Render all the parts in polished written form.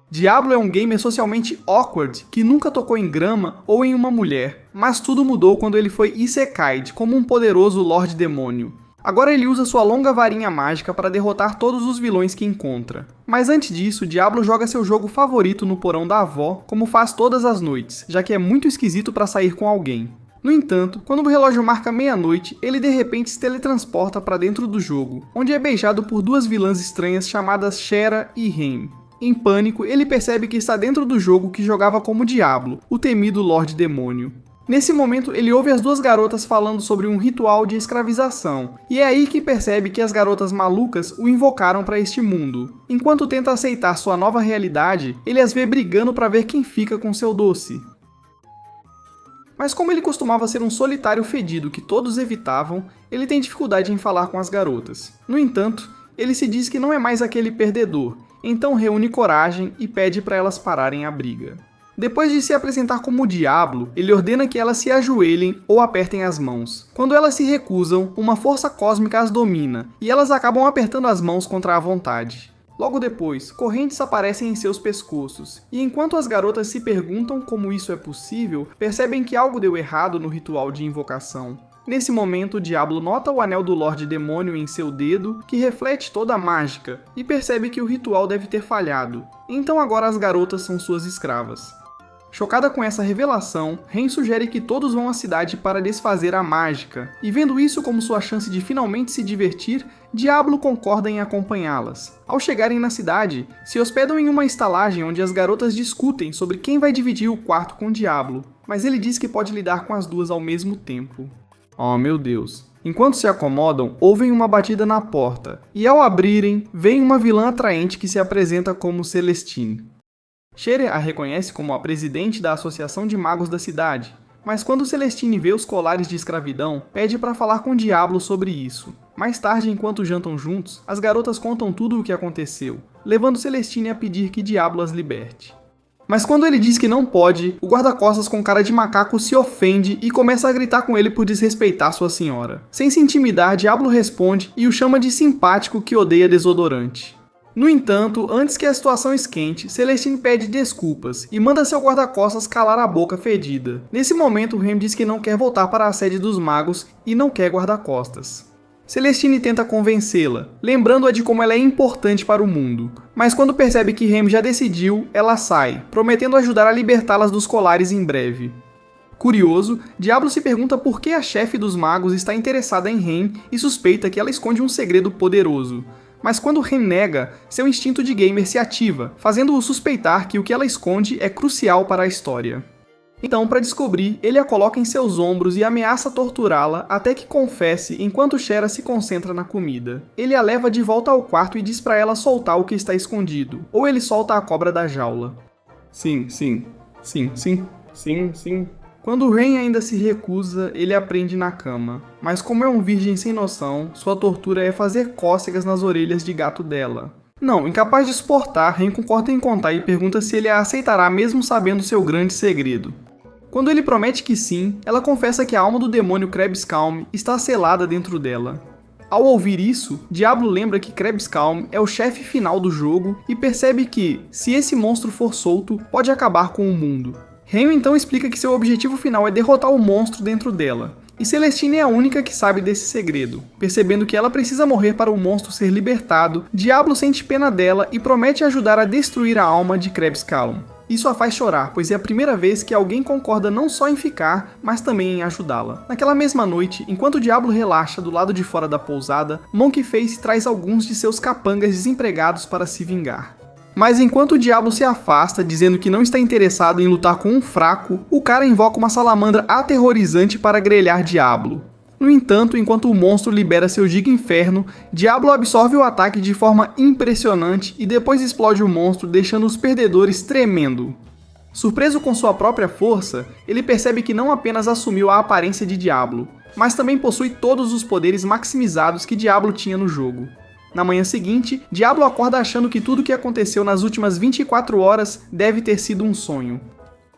Diablo é um gamer socialmente awkward que nunca tocou em grama ou em uma mulher, mas tudo mudou quando ele foi isekai'd como um poderoso Lorde Demônio. Agora ele usa sua longa varinha mágica para derrotar todos os vilões que encontra. Mas antes disso, Diablo joga seu jogo favorito no porão da avó, como faz todas as noites, já que é muito esquisito para sair com alguém. No entanto, quando o relógio marca meia-noite, ele de repente se teletransporta para dentro do jogo, onde é beijado por duas vilãs estranhas chamadas Shera e Reim. Em pânico, ele percebe que está dentro do jogo que jogava como Diablo, o temido Lorde Demônio. Nesse momento, ele ouve as duas garotas falando sobre um ritual de escravização, e é aí que percebe que as garotas malucas o invocaram para este mundo. Enquanto tenta aceitar sua nova realidade, ele as vê brigando para ver quem fica com seu doce. Mas como ele costumava ser um solitário fedido que todos evitavam, ele tem dificuldade em falar com as garotas. No entanto, ele se diz que não é mais aquele perdedor, então reúne coragem e pede para elas pararem a briga. Depois de se apresentar como Diablo, ele ordena que elas se ajoelhem ou apertem as mãos. Quando elas se recusam, uma força cósmica as domina, e elas acabam apertando as mãos contra a vontade. Logo depois, correntes aparecem em seus pescoços, e enquanto as garotas se perguntam como isso é possível, percebem que algo deu errado no ritual de invocação. Nesse momento, Diablo nota o anel do Lorde Demônio em seu dedo, que reflete toda a mágica, e percebe que o ritual deve ter falhado. Então agora as garotas são suas escravas. Chocada com essa revelação, Reim sugere que todos vão à cidade para desfazer a mágica, e vendo isso como sua chance de finalmente se divertir, Diablo concorda em acompanhá-las. Ao chegarem na cidade, se hospedam em uma estalagem onde as garotas discutem sobre quem vai dividir o quarto com Diablo, mas ele diz que pode lidar com as duas ao mesmo tempo. Oh meu Deus. Enquanto se acomodam, ouvem uma batida na porta, e ao abrirem, veem uma vilã atraente que se apresenta como Celestine. Shera a reconhece como a presidente da Associação de Magos da cidade, mas quando Celestine vê os colares de escravidão, pede para falar com Diablo sobre isso. Mais tarde, enquanto jantam juntos, as garotas contam tudo o que aconteceu, levando Celestine a pedir que Diablo as liberte. Mas quando ele diz que não pode, o guarda-costas com cara de macaco se ofende e começa a gritar com ele por desrespeitar sua senhora. Sem se intimidar, Diablo responde e o chama de simpático que odeia desodorante. No entanto, antes que a situação esquente, Celestine pede desculpas e manda seu guarda-costas calar a boca fedida. Nesse momento, Reim diz que não quer voltar para a sede dos magos e não quer guarda-costas. Celestine tenta convencê-la, lembrando-a de como ela é importante para o mundo. Mas quando percebe que Reim já decidiu, ela sai, prometendo ajudar a libertá-las dos colares em breve. Curioso, Diablo se pergunta por que a chefe dos magos está interessada em Reim e suspeita que ela esconde um segredo poderoso. Mas quando Reim nega, seu instinto de gamer se ativa, fazendo-o suspeitar que o que ela esconde é crucial para a história. Então, para descobrir, ele a coloca em seus ombros e ameaça torturá-la até que confesse enquanto Shera se concentra na comida. Ele a leva de volta ao quarto e diz para ela soltar o que está escondido, ou ele solta a cobra da jaula. Sim. Quando Reim ainda se recusa, ele a prende na cama. Mas como é um virgem sem noção, sua tortura é fazer cócegas nas orelhas de gato dela. Não, incapaz de suportar, Reim concorda em contar e pergunta se ele a aceitará mesmo sabendo seu grande segredo. Quando ele promete que sim, ela confessa que a alma do demônio Krebskalm está selada dentro dela. Ao ouvir isso, Diablo lembra que Krebskalm é o chefe final do jogo e percebe que, se esse monstro for solto, pode acabar com o mundo. Reim então explica que seu objetivo final é derrotar o monstro dentro dela, e Celestine é a única que sabe desse segredo. Percebendo que ela precisa morrer para o monstro ser libertado, Diablo sente pena dela e promete ajudar a destruir a alma de Krebskalm. Isso a faz chorar, pois é a primeira vez que alguém concorda não só em ficar, mas também em ajudá-la. Naquela mesma noite, enquanto Diablo relaxa do lado de fora da pousada, Monkey Face traz alguns de seus capangas desempregados para se vingar. Mas enquanto o Diablo se afasta, dizendo que não está interessado em lutar com um fraco, o cara invoca uma salamandra aterrorizante para grelhar Diablo. No entanto, enquanto o monstro libera seu giga inferno, Diablo absorve o ataque de forma impressionante e depois explode o monstro, deixando os perdedores tremendo. Surpreso com sua própria força, ele percebe que não apenas assumiu a aparência de Diablo, mas também possui todos os poderes maximizados que Diablo tinha no jogo. Na manhã seguinte, Diablo acorda achando que tudo o que aconteceu nas últimas 24 horas deve ter sido um sonho.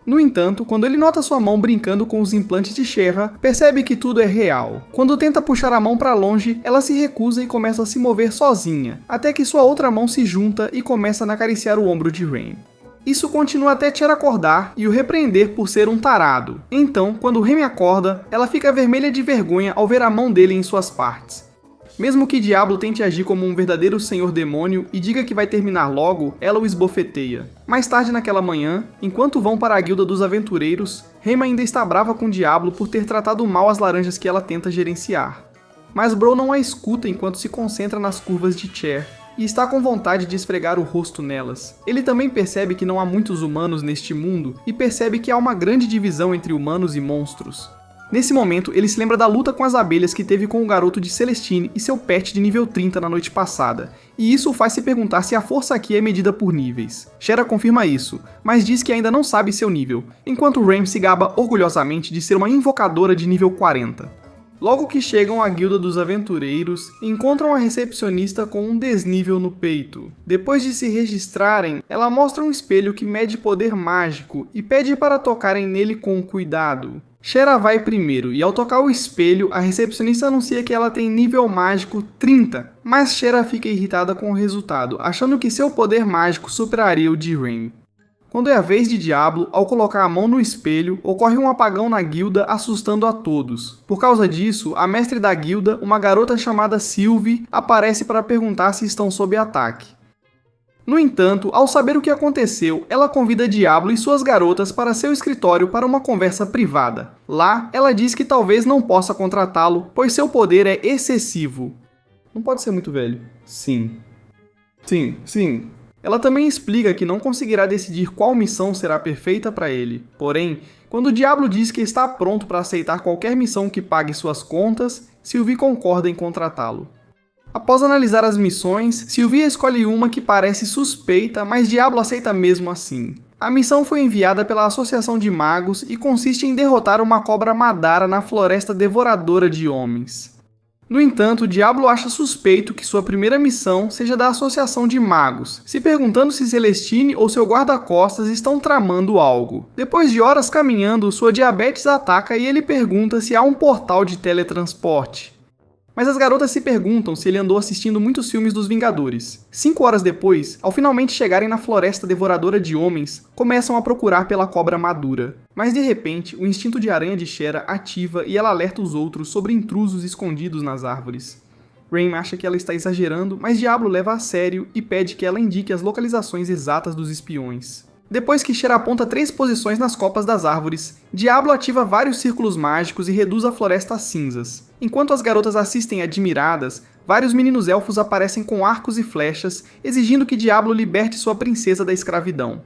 No entanto, quando ele nota sua mão brincando com os implantes de Shera, percebe que tudo é real. Quando tenta puxar a mão para longe, ela se recusa e começa a se mover sozinha, até que sua outra mão se junta e começa a acariciar o ombro de Reim. Isso continua até Cher acordar e o repreender por ser um tarado. Então, quando Remy acorda, ela fica vermelha de vergonha ao ver a mão dele em suas partes. Mesmo que Diablo tente agir como um verdadeiro senhor demônio e diga que vai terminar logo, ela o esbofeteia. Mais tarde naquela manhã, enquanto vão para a guilda dos aventureiros, Remy ainda está brava com Diablo por ter tratado mal as laranjas que ela tenta gerenciar. Mas Bro não a escuta enquanto se concentra nas curvas de Cher, e está com vontade de esfregar o rosto nelas. Ele também percebe que não há muitos humanos neste mundo e percebe que há uma grande divisão entre humanos e monstros. Nesse momento, ele se lembra da luta com as abelhas que teve com o garoto de Celestine e seu pet de nível 30 na noite passada, e isso o faz se perguntar se a força aqui é medida por níveis. Shera confirma isso, mas diz que ainda não sabe seu nível, enquanto Remy se gaba orgulhosamente de ser uma invocadora de nível 40. Logo que chegam à guilda dos aventureiros, encontram a recepcionista com um desnível no peito. Depois de se registrarem, ela mostra um espelho que mede poder mágico e pede para tocarem nele com cuidado. Shera vai primeiro e ao tocar o espelho, a recepcionista anuncia que ela tem nível mágico 30, mas Shera fica irritada com o resultado, achando que seu poder mágico superaria o de Remy. Quando é a vez de Diablo, ao colocar a mão no espelho, ocorre um apagão na guilda assustando a todos. Por causa disso, a mestre da guilda, uma garota chamada Sylvie, aparece para perguntar se estão sob ataque. No entanto, ao saber o que aconteceu, ela convida Diablo e suas garotas para seu escritório para uma conversa privada. Lá, ela diz que talvez não possa contratá-lo, pois seu poder é excessivo. Não pode ser muito velho. Sim. Ela também explica que não conseguirá decidir qual missão será perfeita para ele. Porém, quando Diablo diz que está pronto para aceitar qualquer missão que pague suas contas, Sylvie concorda em contratá-lo. Após analisar as missões, Sylvie escolhe uma que parece suspeita, mas Diablo aceita mesmo assim. A missão foi enviada pela Associação de Magos e consiste em derrotar uma cobra Madara na floresta devoradora de homens. No entanto, Diablo acha suspeito que sua primeira missão seja da Associação de Magos, se perguntando se Celestine ou seu guarda-costas estão tramando algo. Depois de horas caminhando, sua diabetes ataca e ele pergunta se há um portal de teletransporte. Mas as garotas se perguntam se ele andou assistindo muitos filmes dos Vingadores. 5 horas depois, ao finalmente chegarem na floresta devoradora de homens, começam a procurar pela cobra madura. Mas de repente, o instinto de aranha de Shera ativa e ela alerta os outros sobre intrusos escondidos nas árvores. Remy acha que ela está exagerando, mas Diablo leva a sério e pede que ela indique as localizações exatas dos espiões. Depois que Shera aponta 3 posições nas copas das árvores, Diablo ativa vários círculos mágicos e reduz a floresta a cinzas. Enquanto as garotas assistem admiradas, vários meninos elfos aparecem com arcos e flechas, exigindo que Diablo liberte sua princesa da escravidão.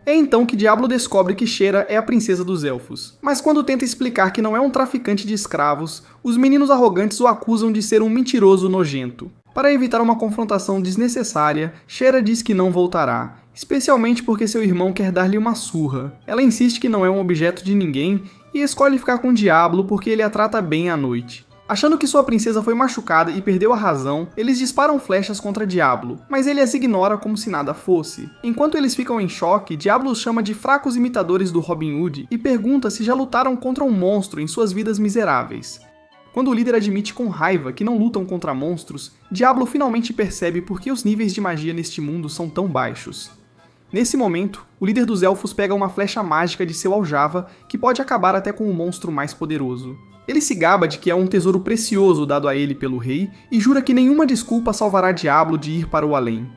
É então que Diablo descobre que Shera é a princesa dos elfos. Mas quando tenta explicar que não é um traficante de escravos, os meninos arrogantes o acusam de ser um mentiroso nojento. Para evitar uma confrontação desnecessária, Shera diz que não voltará, especialmente porque seu irmão quer dar-lhe uma surra. Ela insiste que não é um objeto de ninguém e escolhe ficar com Diablo porque ele a trata bem à noite. Achando que sua princesa foi machucada e perdeu a razão, eles disparam flechas contra Diablo, mas ele as ignora como se nada fosse. Enquanto eles ficam em choque, Diablo os chama de fracos imitadores do Robin Hood e pergunta se já lutaram contra um monstro em suas vidas miseráveis. Quando o líder admite com raiva que não lutam contra monstros, Diablo finalmente percebe por que os níveis de magia neste mundo são tão baixos. Nesse momento, o líder dos elfos pega uma flecha mágica de seu aljava que pode acabar até com o monstro mais poderoso. Ele se gaba de que é um tesouro precioso dado a ele pelo rei e jura que nenhuma desculpa salvará Diablo de ir para o além.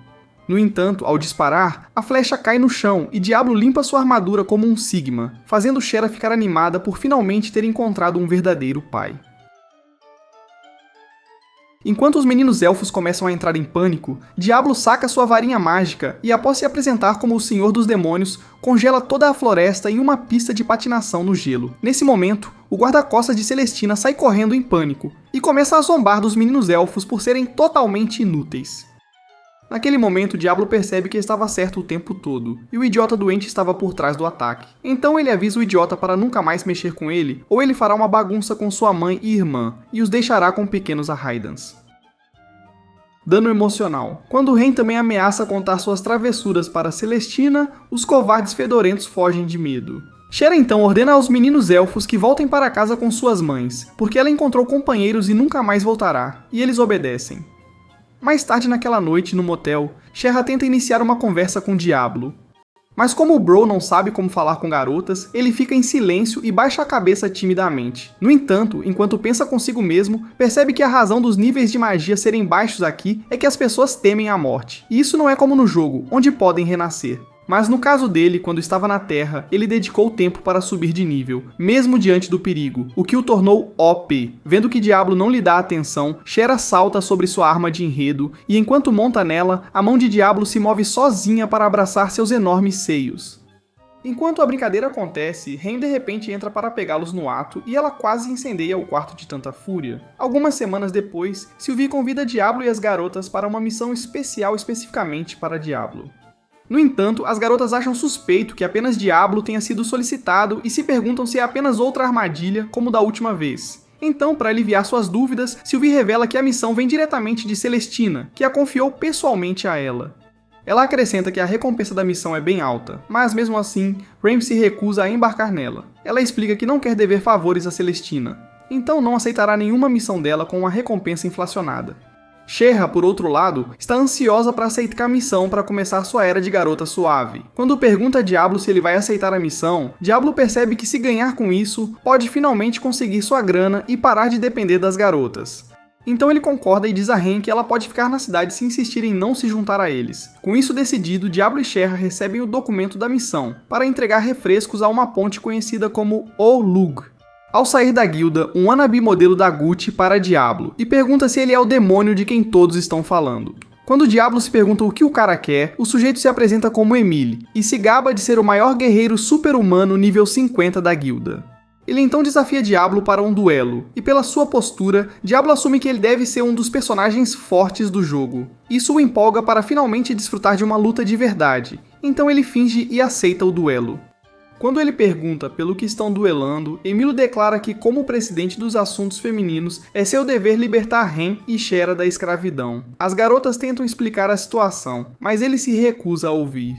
No entanto, ao disparar, a flecha cai no chão e Diablo limpa sua armadura como um Sigma, fazendo Shera ficar animada por finalmente ter encontrado um verdadeiro pai. Enquanto os meninos elfos começam a entrar em pânico, Diablo saca sua varinha mágica e, após se apresentar como o Senhor dos Demônios, congela toda a floresta em uma pista de patinação no gelo. Nesse momento, o guarda-costas de Celestina sai correndo em pânico e começa a zombar dos meninos elfos por serem totalmente inúteis. Naquele momento, Diablo percebe que estava certo o tempo todo, e o idiota doente estava por trás do ataque. Então ele avisa o idiota para nunca mais mexer com ele, ou ele fará uma bagunça com sua mãe e irmã, e os deixará com pequenos Arraidans. Dano emocional. Quando Ren também ameaça contar suas travessuras para Celestina, os covardes fedorentos fogem de medo. Shera então ordena aos meninos elfos que voltem para casa com suas mães, porque ela encontrou companheiros e nunca mais voltará, e eles obedecem. Mais tarde naquela noite, no motel, Shera tenta iniciar uma conversa com Diablo. Mas como o Bro não sabe como falar com garotas, ele fica em silêncio e baixa a cabeça timidamente. No entanto, enquanto pensa consigo mesmo, percebe que a razão dos níveis de magia serem baixos aqui é que as pessoas temem a morte. E isso não é como no jogo, onde podem renascer. Mas no caso dele, quando estava na Terra, ele dedicou tempo para subir de nível, mesmo diante do perigo, o que o tornou OP. Vendo que Diablo não lhe dá atenção, Shera salta sobre sua arma de enredo, e enquanto monta nela, a mão de Diablo se move sozinha para abraçar seus enormes seios. Enquanto a brincadeira acontece, Ren de repente entra para pegá-los no ato e ela quase incendeia o quarto de tanta fúria. Algumas semanas depois, Sylvie convida Diablo e as garotas para uma missão especial especificamente para Diablo. No entanto, as garotas acham suspeito que apenas Diablo tenha sido solicitado e se perguntam se é apenas outra armadilha, como da última vez. Então, para aliviar suas dúvidas, Sylvie revela que a missão vem diretamente de Celestina, que a confiou pessoalmente a ela. Ela acrescenta que a recompensa da missão é bem alta, mas mesmo assim, Rem se recusa a embarcar nela. Ela explica que não quer dever favores a Celestina, então não aceitará nenhuma missão dela com uma recompensa inflacionada. Sherra, por outro lado, está ansiosa para aceitar a missão para começar sua era de garota suave. Quando pergunta a Diablo se ele vai aceitar a missão, Diablo percebe que se ganhar com isso, pode finalmente conseguir sua grana e parar de depender das garotas. Então ele concorda e diz a Ren que ela pode ficar na cidade se insistir em não se juntar a eles. Com isso decidido, Diablo e Sherra recebem o documento da missão, para entregar refrescos a uma ponte conhecida como O-Lug. Ao sair da guilda, um wannabe modelo da Gucci para Diablo e pergunta se ele é o demônio de quem todos estão falando. Quando Diablo se pergunta o que o cara quer, o sujeito se apresenta como Emile e se gaba de ser o maior guerreiro super-humano nível 50 da guilda. Ele então desafia Diablo para um duelo, e pela sua postura, Diablo assume que ele deve ser um dos personagens fortes do jogo. Isso o empolga para finalmente desfrutar de uma luta de verdade, então ele finge e aceita o duelo. Quando ele pergunta pelo que estão duelando, Emílio declara que, como presidente dos assuntos femininos, é seu dever libertar Ren e Shera da escravidão. As garotas tentam explicar a situação, mas ele se recusa a ouvir.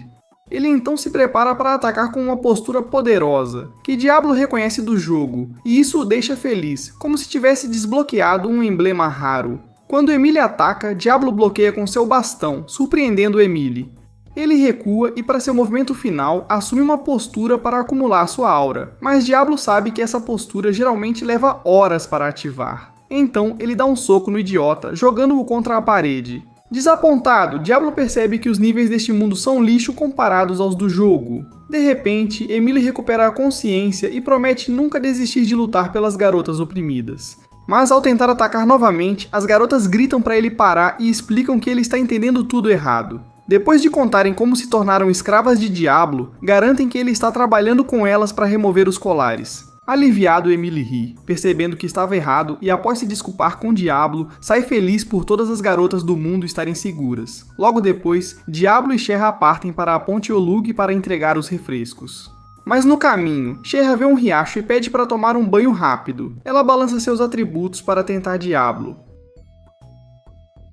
Ele então se prepara para atacar com uma postura poderosa, que Diablo reconhece do jogo, e isso o deixa feliz, como se tivesse desbloqueado um emblema raro. Quando Emile ataca, Diablo bloqueia com seu bastão, surpreendendo Emile. Ele recua e, para seu movimento final, assume uma postura para acumular sua aura, mas Diablo sabe que essa postura geralmente leva horas para ativar. Então, ele dá um soco no idiota, jogando-o contra a parede. Desapontado, Diablo percebe que os níveis deste mundo são lixo comparados aos do jogo. De repente, Emile recupera a consciência e promete nunca desistir de lutar pelas garotas oprimidas. Mas ao tentar atacar novamente, as garotas gritam para ele parar e explicam que ele está entendendo tudo errado. Depois de contarem como se tornaram escravas de Diablo, garantem que ele está trabalhando com elas para remover os colares. Aliviado, Emile ri, percebendo que estava errado e após se desculpar com Diablo, sai feliz por todas as garotas do mundo estarem seguras. Logo depois, Diablo e Sherra partem para a Ponte O-Lug para entregar os refrescos. Mas no caminho, Sherra vê um riacho e pede para tomar um banho rápido. Ela balança seus atributos para tentar Diablo.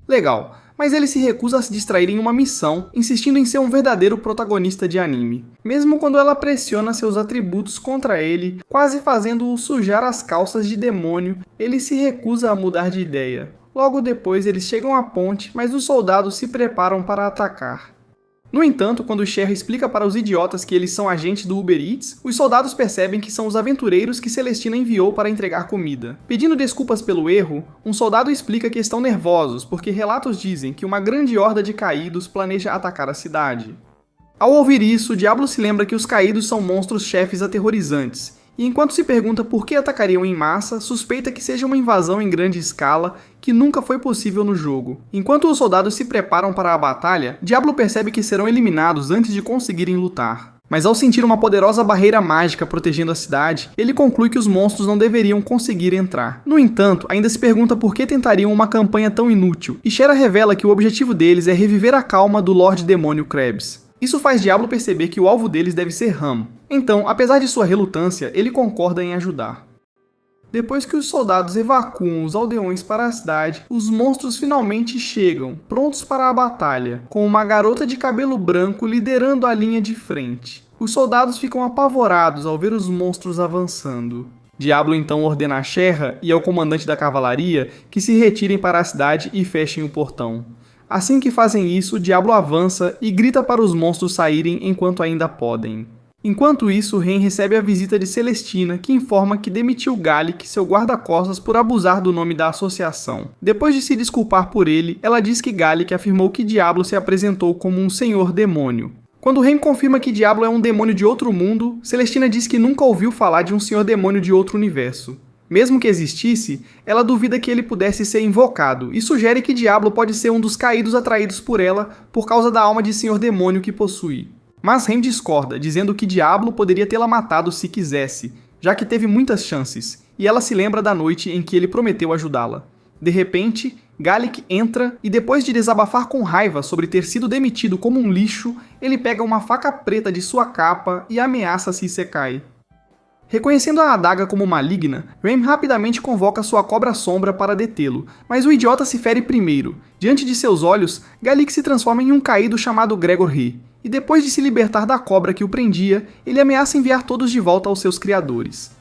Legal, mas ele se recusa a se distrair em uma missão, insistindo em ser um verdadeiro protagonista de anime. Mesmo quando ela pressiona seus atributos contra ele, quase fazendo-o sujar as calças de demônio, ele se recusa a mudar de ideia. Logo depois eles chegam à ponte, mas os soldados se preparam para atacar. No entanto, quando Sherra explica para os idiotas que eles são agentes do Uber Eats, os soldados percebem que são os aventureiros que Celestina enviou para entregar comida. Pedindo desculpas pelo erro, um soldado explica que estão nervosos porque relatos dizem que uma grande horda de caídos planeja atacar a cidade. Ao ouvir isso, Diablo se lembra que os caídos são monstros-chefes aterrorizantes, e enquanto se pergunta por que atacariam em massa, suspeita que seja uma invasão em grande escala que nunca foi possível no jogo. Enquanto os soldados se preparam para a batalha, Diablo percebe que serão eliminados antes de conseguirem lutar. Mas ao sentir uma poderosa barreira mágica protegendo a cidade, ele conclui que os monstros não deveriam conseguir entrar. No entanto, ainda se pergunta por que tentariam uma campanha tão inútil, e Sherra revela que o objetivo deles é reviver a calma do Lorde Demônio Krebs. Isso faz Diablo perceber que o alvo deles deve ser Ram. Então, apesar de sua relutância, ele concorda em ajudar. Depois que os soldados evacuam os aldeões para a cidade, os monstros finalmente chegam, prontos para a batalha, com uma garota de cabelo branco liderando a linha de frente. Os soldados ficam apavorados ao ver os monstros avançando. Diablo então ordena a Sherra e ao comandante da cavalaria que se retirem para a cidade e fechem o portão. Assim que fazem isso, Diablo avança e grita para os monstros saírem enquanto ainda podem. Enquanto isso, Ren recebe a visita de Celestina, que informa que demitiu Gallic, seu guarda-costas, por abusar do nome da associação. Depois de se desculpar por ele, ela diz que Gallic afirmou que Diablo se apresentou como um senhor demônio. Quando Ren confirma que Diablo é um demônio de outro mundo, Celestina diz que nunca ouviu falar de um senhor demônio de outro universo. Mesmo que existisse, ela duvida que ele pudesse ser invocado e sugere que Diablo pode ser um dos caídos atraídos por ela por causa da alma de senhor demônio que possui. Mas Ren discorda, dizendo que Diablo poderia tê-la matado se quisesse, já que teve muitas chances, e ela se lembra da noite em que ele prometeu ajudá-la. De repente, Gallic entra e depois de desabafar com raiva sobre ter sido demitido como um lixo, ele pega uma faca preta de sua capa e ameaça Isekai. Reconhecendo a adaga como maligna, Ren rapidamente convoca sua cobra-sombra para detê-lo, mas o idiota se fere primeiro. Diante de seus olhos, Gallic se transforma em um caído chamado Gregory, e depois de se libertar da cobra que o prendia, ele ameaça enviar todos de volta aos seus criadores.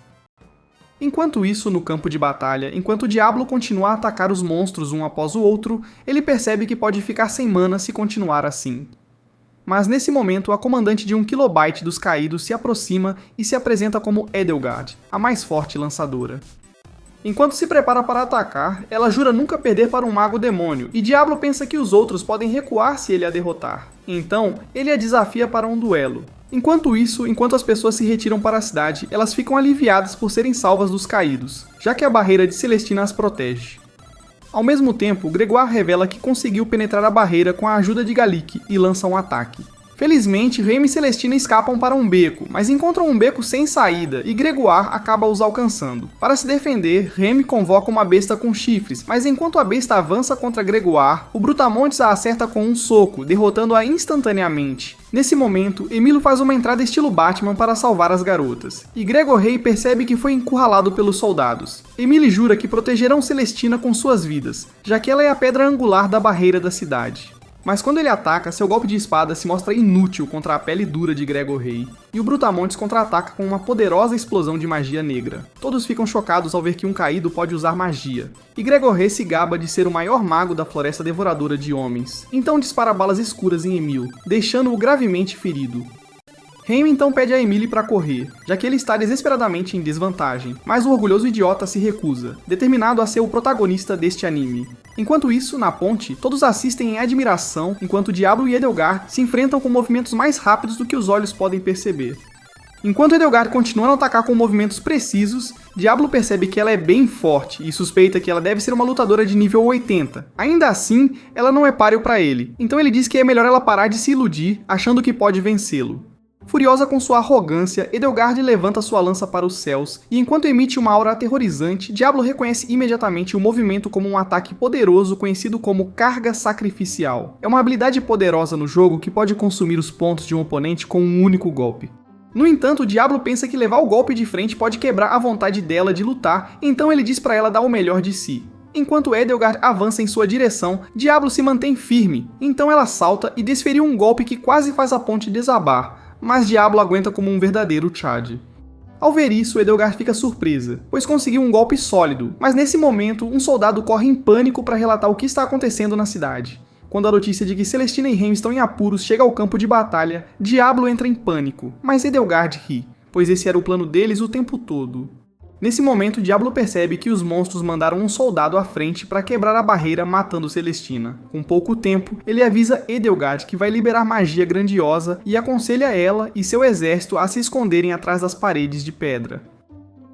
Enquanto isso, no campo de batalha, enquanto Diablo continua a atacar os monstros um após o outro, ele percebe que pode ficar sem mana se continuar assim. Mas nesse momento, a comandante de 1 kilobyte dos caídos se aproxima e se apresenta como Edelgard, a mais forte lançadora. Enquanto se prepara para atacar, ela jura nunca perder para um mago demônio, e Diablo pensa que os outros podem recuar se ele a derrotar. Então, ele a desafia para um duelo. Enquanto isso, enquanto as pessoas se retiram para a cidade, elas ficam aliviadas por serem salvas dos caídos, já que a barreira de Celestina as protege. Ao mesmo tempo, Gregoire revela que conseguiu penetrar a barreira com a ajuda de Gallic e lança um ataque. Felizmente, Rem e Celestina escapam para um beco, mas encontram um beco sem saída e Gregoire acaba os alcançando. Para se defender, Rem convoca uma besta com chifres, mas enquanto a besta avança contra Gregoire, o Brutamontes a acerta com um soco, derrotando-a instantaneamente. Nesse momento, Emilio faz uma entrada estilo Batman para salvar as garotas, e Gregory percebe que foi encurralado pelos soldados. Emilio jura que protegerão Celestina com suas vidas, já que ela é a pedra angular da barreira da cidade. Mas quando ele ataca, seu golpe de espada se mostra inútil contra a pele dura de Gregory, e o Brutamontes contra-ataca com uma poderosa explosão de magia negra. Todos ficam chocados ao ver que um caído pode usar magia, e Gregory se gaba de ser o maior mago da floresta devoradora de homens, então dispara balas escuras em Emil, deixando-o gravemente ferido. Rem então pede a Emily para correr, já que ele está desesperadamente em desvantagem, mas o orgulhoso idiota se recusa, determinado a ser o protagonista deste anime. Enquanto isso, na ponte, todos assistem em admiração enquanto Diablo e Edelgard se enfrentam com movimentos mais rápidos do que os olhos podem perceber. Enquanto Edelgard continua a atacar com movimentos precisos, Diablo percebe que ela é bem forte e suspeita que ela deve ser uma lutadora de nível 80. Ainda assim, ela não é páreo para ele, então ele diz que é melhor ela parar de se iludir, achando que pode vencê-lo. Furiosa com sua arrogância, Edelgard levanta sua lança para os céus, e enquanto emite uma aura aterrorizante, Diablo reconhece imediatamente o movimento como um ataque poderoso conhecido como Carga Sacrificial. É uma habilidade poderosa no jogo que pode consumir os pontos de um oponente com um único golpe. No entanto, Diablo pensa que levar o golpe de frente pode quebrar a vontade dela de lutar, então ele diz para ela dar o melhor de si. Enquanto Edelgard avança em sua direção, Diablo se mantém firme, então ela salta e desferiu um golpe que quase faz a ponte desabar, mas Diablo aguenta como um verdadeiro Chad. Ao ver isso, Edelgard fica surpresa, pois conseguiu um golpe sólido, mas nesse momento, um soldado corre em pânico para relatar o que está acontecendo na cidade. Quando a notícia de que Celestina e Rem estão em apuros chega ao campo de batalha, Diablo entra em pânico, mas Edelgard ri, pois esse era o plano deles o tempo todo. Nesse momento, Diablo percebe que os monstros mandaram um soldado à frente para quebrar a barreira matando Celestina. Com pouco tempo, ele avisa Edelgard que vai liberar magia grandiosa e aconselha ela e seu exército a se esconderem atrás das paredes de pedra.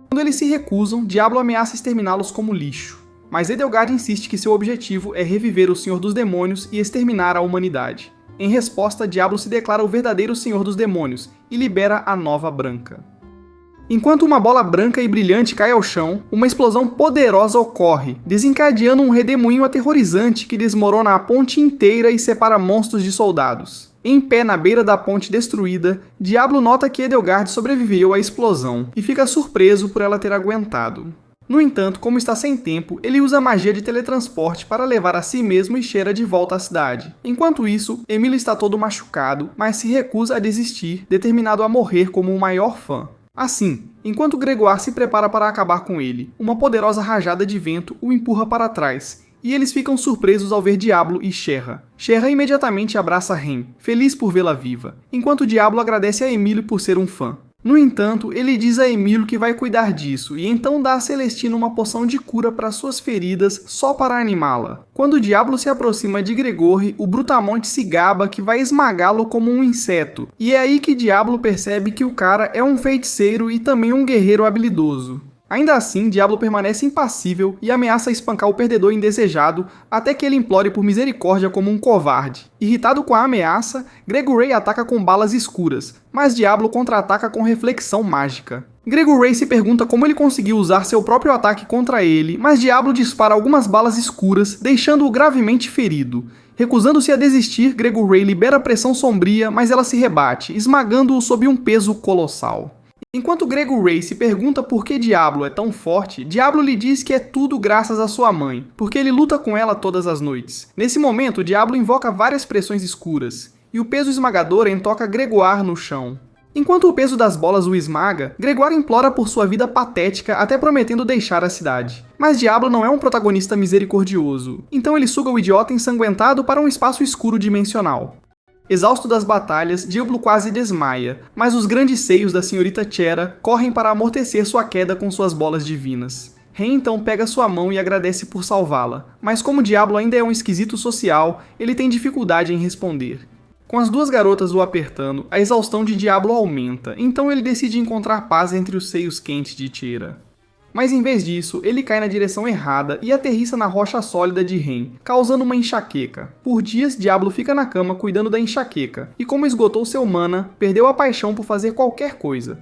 Quando eles se recusam, Diablo ameaça exterminá-los como lixo. Mas Edelgard insiste que seu objetivo é reviver o Senhor dos Demônios e exterminar a humanidade. Em resposta, Diablo se declara o verdadeiro Senhor dos Demônios e libera a Nova Branca. Enquanto uma bola branca e brilhante cai ao chão, uma explosão poderosa ocorre, desencadeando um redemoinho aterrorizante que desmorona a ponte inteira e separa monstros de soldados. Em pé na beira da ponte destruída, Diablo nota que Edelgard sobreviveu à explosão e fica surpreso por ela ter aguentado. No entanto, como está sem tempo, ele usa a magia de teletransporte para levar a si mesmo e Shera de volta à cidade. Enquanto isso, Emilio está todo machucado, mas se recusa a desistir, determinado a morrer como o maior fã. Assim, enquanto Gregoire se prepara para acabar com ele, uma poderosa rajada de vento o empurra para trás, e eles ficam surpresos ao ver Diablo e Shera. Shera imediatamente abraça Ren, feliz por vê-la viva, enquanto Diablo agradece a Emílio por ser um fã. No entanto, ele diz a Emílio que vai cuidar disso, e então dá a Celestina uma poção de cura para suas feridas só para animá-la. Quando Diablo se aproxima de Gregory, o Brutamonte se gaba que vai esmagá-lo como um inseto, e é aí que Diablo percebe que o cara é um feiticeiro e também um guerreiro habilidoso. Ainda assim, Diablo permanece impassível e ameaça espancar o perdedor indesejado até que ele implore por misericórdia como um covarde. Irritado com a ameaça, Gregory ataca com balas escuras, mas Diablo contra-ataca com reflexão mágica. Gregory se pergunta como ele conseguiu usar seu próprio ataque contra ele, mas Diablo dispara algumas balas escuras, deixando-o gravemente ferido. Recusando-se a desistir, Gregory libera pressão sombria, mas ela se rebate, esmagando-o sob um peso colossal. Enquanto Gregory se pergunta por que Diablo é tão forte, Diablo lhe diz que é tudo graças à sua mãe, porque ele luta com ela todas as noites. Nesse momento, Diablo invoca várias pressões escuras, e o peso esmagador entoca Gregoire no chão. Enquanto o peso das bolas o esmaga, Gregoire implora por sua vida patética, até prometendo deixar a cidade. Mas Diablo não é um protagonista misericordioso, então ele suga o idiota ensanguentado para um espaço escuro dimensional. Exausto das batalhas, Diablo quase desmaia, mas os grandes seios da senhorita Shera correm para amortecer sua queda com suas bolas divinas. Ren então pega sua mão e agradece por salvá-la, mas como Diablo ainda é um esquisito social, ele tem dificuldade em responder. Com as duas garotas o apertando, a exaustão de Diablo aumenta, então ele decide encontrar paz entre os seios quentes de Shera. Mas em vez disso, ele cai na direção errada e aterrissa na rocha sólida de Ren, causando uma enxaqueca. Por dias, Diablo fica na cama cuidando da enxaqueca, e como esgotou seu mana, perdeu a paixão por fazer qualquer coisa.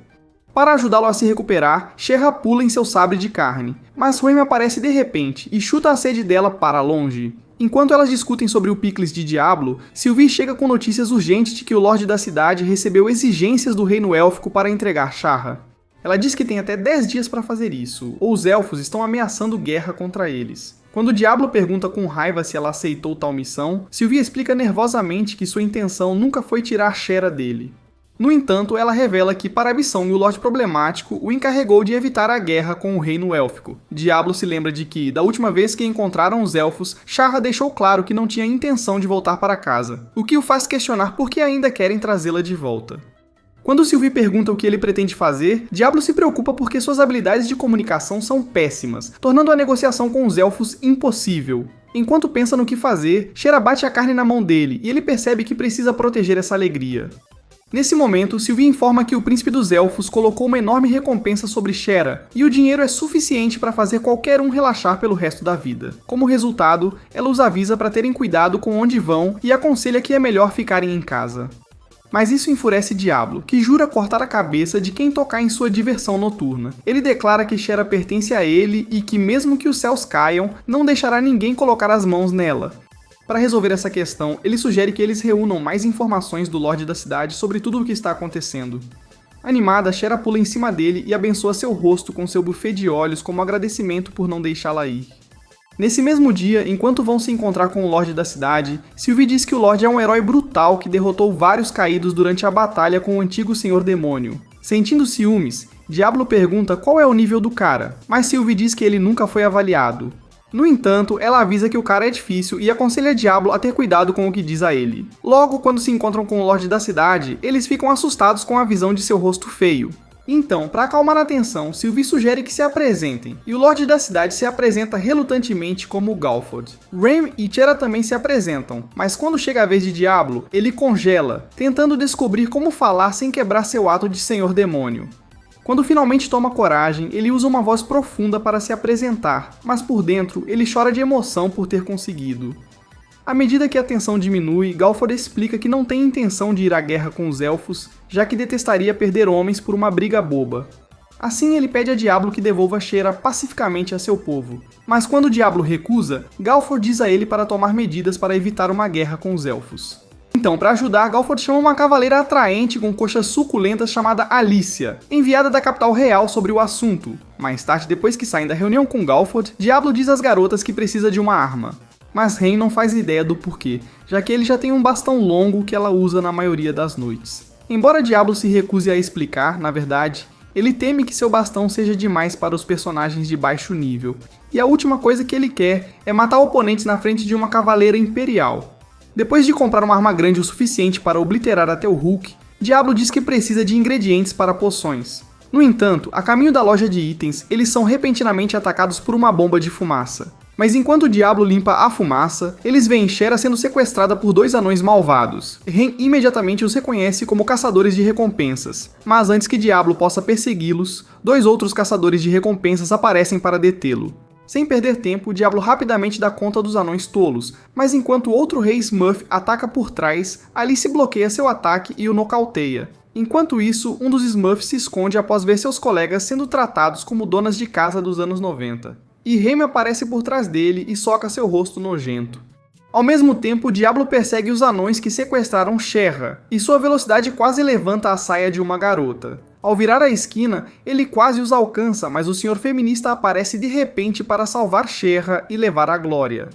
Para ajudá-lo a se recuperar, Shera pula em seu sabre de carne, mas Ren aparece de repente e chuta a sede dela para longe. Enquanto elas discutem sobre o picles de Diablo, Sylvie chega com notícias urgentes de que o Lorde da cidade recebeu exigências do reino élfico para entregar Shara. Ela diz que tem até 10 dias para fazer isso, ou os elfos estão ameaçando guerra contra eles. Quando Diablo pergunta com raiva se ela aceitou tal missão, Sylvie explica nervosamente que sua intenção nunca foi tirar Shera dele. No entanto, ela revela que Parabissão e o Lorde Problemático o encarregou de evitar a guerra com o reino élfico. Diablo se lembra de que, da última vez que encontraram os elfos, Shara deixou claro que não tinha intenção de voltar para casa, o que o faz questionar por que ainda querem trazê-la de volta. Quando Sylvie pergunta o que ele pretende fazer, Diablo se preocupa porque suas habilidades de comunicação são péssimas, tornando a negociação com os elfos impossível. Enquanto pensa no que fazer, Shera bate a carne na mão dele e ele percebe que precisa proteger essa alegria. Nesse momento, Sylvie informa que o príncipe dos elfos colocou uma enorme recompensa sobre Shera, e o dinheiro é suficiente para fazer qualquer um relaxar pelo resto da vida. Como resultado, ela os avisa para terem cuidado com onde vão e aconselha que é melhor ficarem em casa. Mas isso enfurece Diablo, que jura cortar a cabeça de quem tocar em sua diversão noturna. Ele declara que Shera pertence a ele e que mesmo que os céus caiam, não deixará ninguém colocar as mãos nela. Para resolver essa questão, ele sugere que eles reúnam mais informações do Lorde da cidade sobre tudo o que está acontecendo. Animada, Shera pula em cima dele e abençoa seu rosto com seu buffet de olhos como agradecimento por não deixá-la ir. Nesse mesmo dia, enquanto vão se encontrar com o Lorde da cidade, Sylvie diz que o Lorde é um herói brutal que derrotou vários caídos durante a batalha com o antigo Senhor Demônio. Sentindo ciúmes, Diablo pergunta qual é o nível do cara, mas Sylvie diz que ele nunca foi avaliado. No entanto, ela avisa que o cara é difícil e aconselha Diablo a ter cuidado com o que diz a ele. Logo, quando se encontram com o Lorde da cidade, eles ficam assustados com a visão de seu rosto feio. Então, para acalmar a tensão, Sylvie sugere que se apresentem, e o Lorde da cidade se apresenta relutantemente como Galford. Ren e Shera também se apresentam, mas quando chega a vez de Diablo, ele congela, tentando descobrir como falar sem quebrar seu ato de Senhor Demônio. Quando finalmente toma coragem, ele usa uma voz profunda para se apresentar, mas por dentro ele chora de emoção por ter conseguido. À medida que a tensão diminui, Galford explica que não tem intenção de ir à guerra com os elfos, já que detestaria perder homens por uma briga boba. Assim, ele pede a Diablo que devolva Shera pacificamente a seu povo. Mas quando Diablo recusa, Galford diz a ele para tomar medidas para evitar uma guerra com os elfos. Então, para ajudar, Galford chama uma cavaleira atraente com coxas suculentas chamada Alicia, enviada da capital real sobre o assunto. Mais tarde, depois que saem da reunião com Galford, Diablo diz às garotas que precisa de uma arma. Mas Ren não faz ideia do porquê, já que ele já tem um bastão longo que ela usa na maioria das noites. Embora Diablo se recuse a explicar, na verdade, Ele teme que seu bastão seja demais para os personagens de baixo nível, e a última coisa que ele quer é matar oponentes na frente de uma cavaleira imperial. Depois de comprar uma arma grande o suficiente para obliterar até o Hulk, Diablo diz que precisa de ingredientes para poções. No entanto, a caminho da loja de itens, eles são repentinamente atacados por uma bomba de fumaça. Mas enquanto o Diablo limpa a fumaça, eles veem Shera sendo sequestrada por 2 anões malvados. Ren imediatamente os reconhece como caçadores de recompensas, mas antes que Diablo possa persegui-los, 2 outros caçadores de recompensas aparecem para detê-lo. Sem perder tempo, Diablo rapidamente dá conta dos anões tolos, mas enquanto outro rei Smurf ataca por trás, Alice bloqueia seu ataque e o nocauteia. Enquanto isso, um dos Smurfs se esconde após ver seus colegas sendo tratados como donas de casa dos anos 90. E Remy aparece por trás dele e soca seu rosto nojento. Ao mesmo tempo, Diablo persegue os anões que sequestraram Shera, e sua velocidade quase levanta a saia de uma garota. Ao virar a esquina, ele quase os alcança, mas o Senhor Feminista aparece de repente para salvar Shera e levar a glória.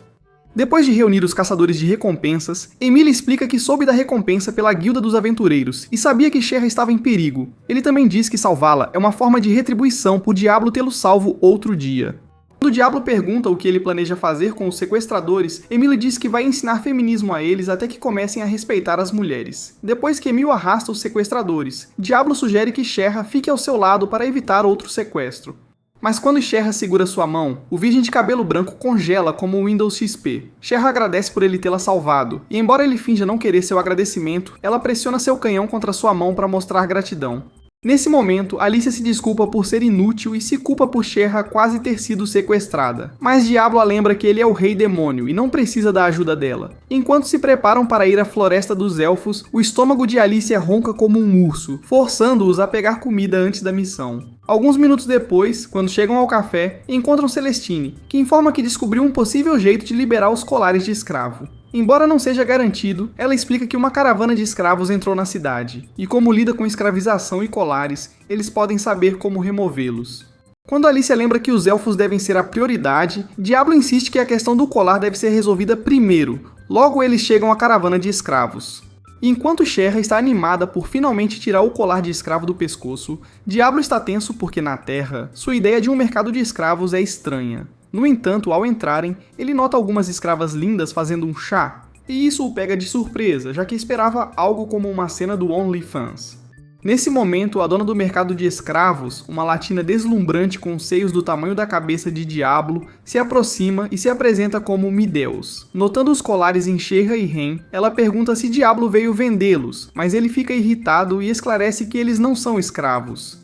Depois de reunir os caçadores de recompensas, Emily explica que soube da recompensa pela Guilda dos Aventureiros e sabia que Shera estava em perigo. Ele também diz que salvá-la é uma forma de retribuição por Diablo tê-lo salvo outro dia. Quando Diablo pergunta o que ele planeja fazer com os sequestradores, Emily diz que vai ensinar feminismo a eles até que comecem a respeitar as mulheres. Depois que Emil arrasta os sequestradores, Diablo sugere que Shera fique ao seu lado para evitar outro sequestro. Mas quando Shera segura sua mão, o virgem de cabelo branco congela como o Windows XP. Shera agradece por ele tê-la salvado, e embora ele finja não querer seu agradecimento, ela pressiona seu canhão contra sua mão para mostrar gratidão. Nesse momento, Alicia se desculpa por ser inútil e se culpa por Shera quase ter sido sequestrada. Mas Diablo a lembra que ele é o Rei Demônio e não precisa da ajuda dela. Enquanto se preparam para ir à Floresta dos Elfos, o estômago de Alicia ronca como um urso, forçando-os a pegar comida antes da missão. Alguns minutos depois, quando chegam ao café, encontram Celestine, que informa que descobriu um possível jeito de liberar os colares de escravo. Embora não seja garantido, ela explica que uma caravana de escravos entrou na cidade, e como lida com escravização e colares, eles podem saber como removê-los. Quando Alicia lembra que os elfos devem ser a prioridade, Diablo insiste que a questão do colar deve ser resolvida primeiro, logo eles chegam à caravana de escravos. Enquanto Shera está animada por finalmente tirar o colar de escravo do pescoço, Diablo está tenso porque na Terra, sua ideia de um mercado de escravos é estranha. No entanto, ao entrarem, ele nota algumas escravas lindas fazendo um chá, e isso o pega de surpresa, já que esperava algo como uma cena do OnlyFans. Nesse momento, a dona do mercado de escravos, uma latina deslumbrante com seios do tamanho da cabeça de Diablo, se aproxima e se apresenta como Mideus. Notando os colares em Shera e Ren, ela pergunta se Diablo veio vendê-los, mas ele fica irritado e esclarece que eles não são escravos.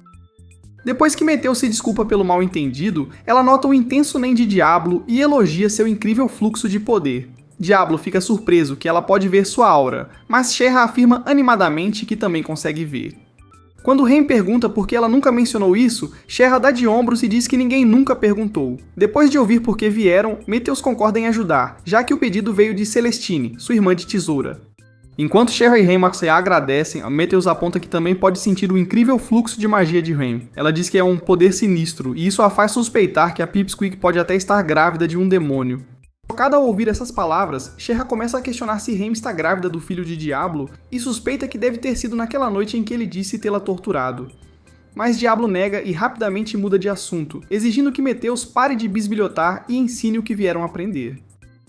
Depois que Meteus se desculpa pelo mal-entendido, ela nota o intenso NEM de Diablo e elogia seu incrível fluxo de poder. Diablo fica surpreso que ela pode ver sua aura, mas Shera afirma animadamente que também consegue ver. Quando Ren pergunta por que ela nunca mencionou isso, Shera dá de ombros e diz que ninguém nunca perguntou. Depois de ouvir por que vieram, Meteus concorda em ajudar, já que o pedido veio de Celestine, sua irmã de tesoura. Enquanto Shera e Ren Marciá agradecem, a Meteus aponta que também pode sentir o incrível fluxo de magia de Ren. Ela diz que é um poder sinistro, e isso a faz suspeitar que a Pipsqueak pode até estar grávida de um demônio. Chocada ao ouvir essas palavras, Shera começa a questionar se Ren está grávida do filho de Diablo, e suspeita que deve ter sido naquela noite em que ele disse tê-la torturado. Mas Diablo nega e rapidamente muda de assunto, exigindo que Meteus pare de bisbilhotar e ensine o que vieram aprender.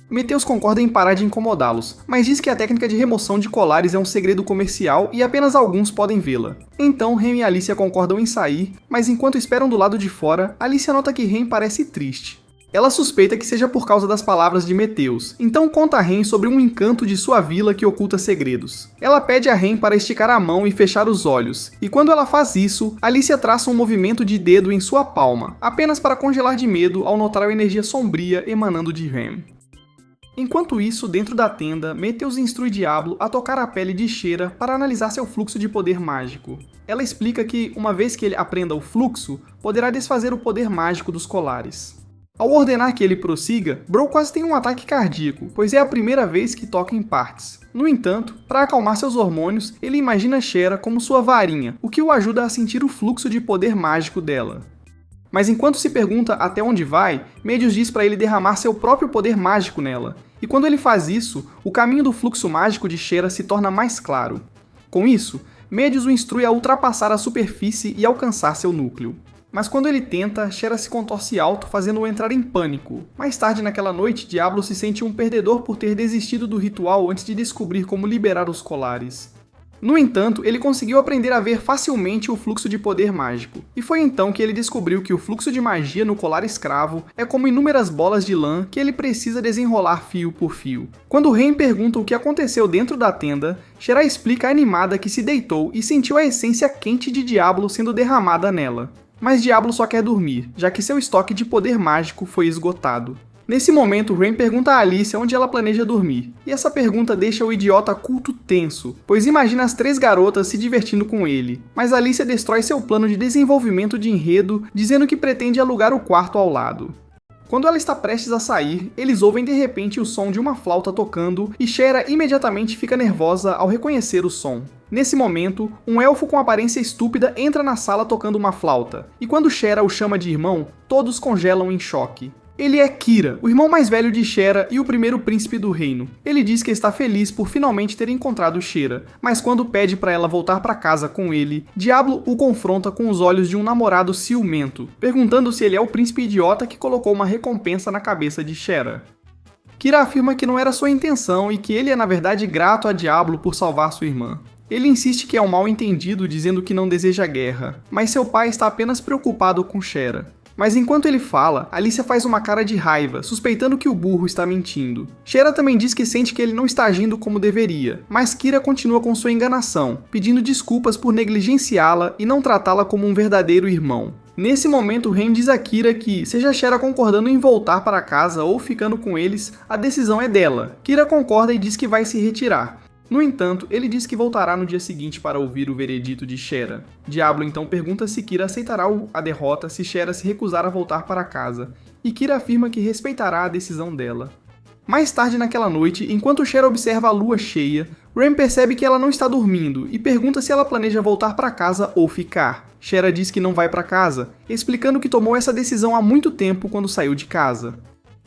Meteus concorda em parar de incomodá-los, mas diz que a técnica de remoção de colares é um segredo comercial e apenas alguns podem vê-la. Então Ren e Alicia concordam em sair, mas enquanto esperam do lado de fora, Alicia nota que Ren parece triste. Ela suspeita que seja por causa das palavras de Meteus, então conta a Ren sobre um encanto de sua vila que oculta segredos. Ela pede a Ren para esticar a mão e fechar os olhos, e quando ela faz isso, Alicia traça um movimento de dedo em sua palma, apenas para congelar de medo ao notar a energia sombria emanando de Ren. Enquanto isso, dentro da tenda, Meteus instrui Diablo a tocar a pele de Shera para analisar seu fluxo de poder mágico. Ela explica que, uma vez que ele aprenda o fluxo, poderá desfazer o poder mágico dos colares. Ao ordenar que ele prossiga, Bro quase tem um ataque cardíaco, pois é a primeira vez que toca em partes. No entanto, para acalmar seus hormônios, ele imagina Shera como sua varinha, o que o ajuda a sentir o fluxo de poder mágico dela. Mas enquanto se pergunta até onde vai, Medius diz para ele derramar seu próprio poder mágico nela, e quando ele faz isso, o caminho do fluxo mágico de Shera se torna mais claro. Com isso, Medius o instrui a ultrapassar a superfície e alcançar seu núcleo. Mas quando ele tenta, Shera se contorce alto, fazendo-o entrar em pânico. Mais tarde naquela noite, Diablo se sente um perdedor por ter desistido do ritual antes de descobrir como liberar os colares. No entanto, ele conseguiu aprender a ver facilmente o fluxo de poder mágico, e foi então que ele descobriu que o fluxo de magia no colar escravo é como inúmeras bolas de lã que ele precisa desenrolar fio por fio. Quando Rain pergunta o que aconteceu dentro da tenda, Shera explica animada que se deitou e sentiu a essência quente de Diablo sendo derramada nela. Mas Diablo só quer dormir, já que seu estoque de poder mágico foi esgotado. Nesse momento, Rain pergunta a Alicia onde ela planeja dormir, e essa pergunta deixa o idiota culto tenso, pois imagina as 3 garotas se divertindo com ele, mas Alicia destrói seu plano de desenvolvimento de enredo, dizendo que pretende alugar o quarto ao lado. Quando ela está prestes a sair, eles ouvem de repente o som de uma flauta tocando e Shera imediatamente fica nervosa ao reconhecer o som. Nesse momento, um elfo com aparência estúpida entra na sala tocando uma flauta, e quando Shera o chama de irmão, todos congelam em choque. Ele é Kira, o irmão mais velho de Shera e o primeiro príncipe do reino. Ele diz que está feliz por finalmente ter encontrado Shera, mas quando pede para ela voltar para casa com ele, Diablo o confronta com os olhos de um namorado ciumento, perguntando se ele é o príncipe idiota que colocou uma recompensa na cabeça de Shera. Kira afirma que não era sua intenção e que ele é na verdade grato a Diablo por salvar sua irmã. Ele insiste que é um mal-entendido dizendo que não deseja guerra, mas seu pai está apenas preocupado com Shera. Mas enquanto ele fala, Alicia faz uma cara de raiva, suspeitando que o burro está mentindo. Shera também diz que sente que ele não está agindo como deveria, mas Kira continua com sua enganação, pedindo desculpas por negligenciá-la e não tratá-la como um verdadeiro irmão. Nesse momento, Rain diz a Kira que, seja Shera concordando em voltar para casa ou ficando com eles, a decisão é dela. Kira concorda e diz que vai se retirar. No entanto, ele diz que voltará no dia seguinte para ouvir o veredito de Shera. Diablo então pergunta se Kira aceitará a derrota se Shera se recusar a voltar para casa, e Kira afirma que respeitará a decisão dela. Mais tarde naquela noite, enquanto Shera observa a lua cheia, Rain percebe que ela não está dormindo e pergunta se ela planeja voltar para casa ou ficar. Shera diz que não vai para casa, explicando que tomou essa decisão há muito tempo quando saiu de casa.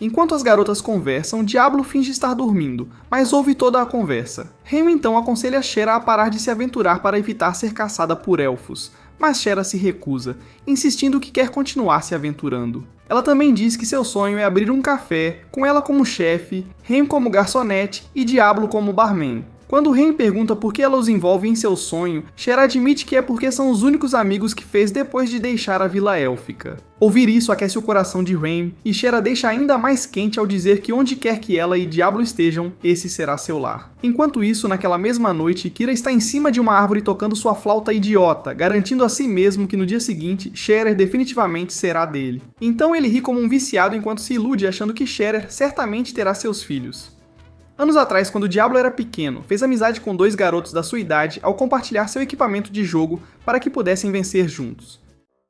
Enquanto as garotas conversam, Diablo finge estar dormindo, mas ouve toda a conversa. Rain então aconselha Shera a parar de se aventurar para evitar ser caçada por elfos, mas Shera se recusa, insistindo que quer continuar se aventurando. Ela também diz que seu sonho é abrir um café, com ela como chefe, Rain como garçonete e Diablo como barman. Quando Rain pergunta por que ela os envolve em seu sonho, Shera admite que é porque são os únicos amigos que fez depois de deixar a Vila Élfica. Ouvir isso aquece o coração de Rain, e Shera deixa ainda mais quente ao dizer que onde quer que ela e Diablo estejam, esse será seu lar. Enquanto isso, naquela mesma noite, Kira está em cima de uma árvore tocando sua flauta idiota, garantindo a si mesmo que no dia seguinte, Scherer definitivamente será dele. Então ele ri como um viciado enquanto se ilude achando que Scherer certamente terá seus filhos. Anos atrás, quando Diablo era pequeno, fez amizade com 2 garotos da sua idade ao compartilhar seu equipamento de jogo para que pudessem vencer juntos.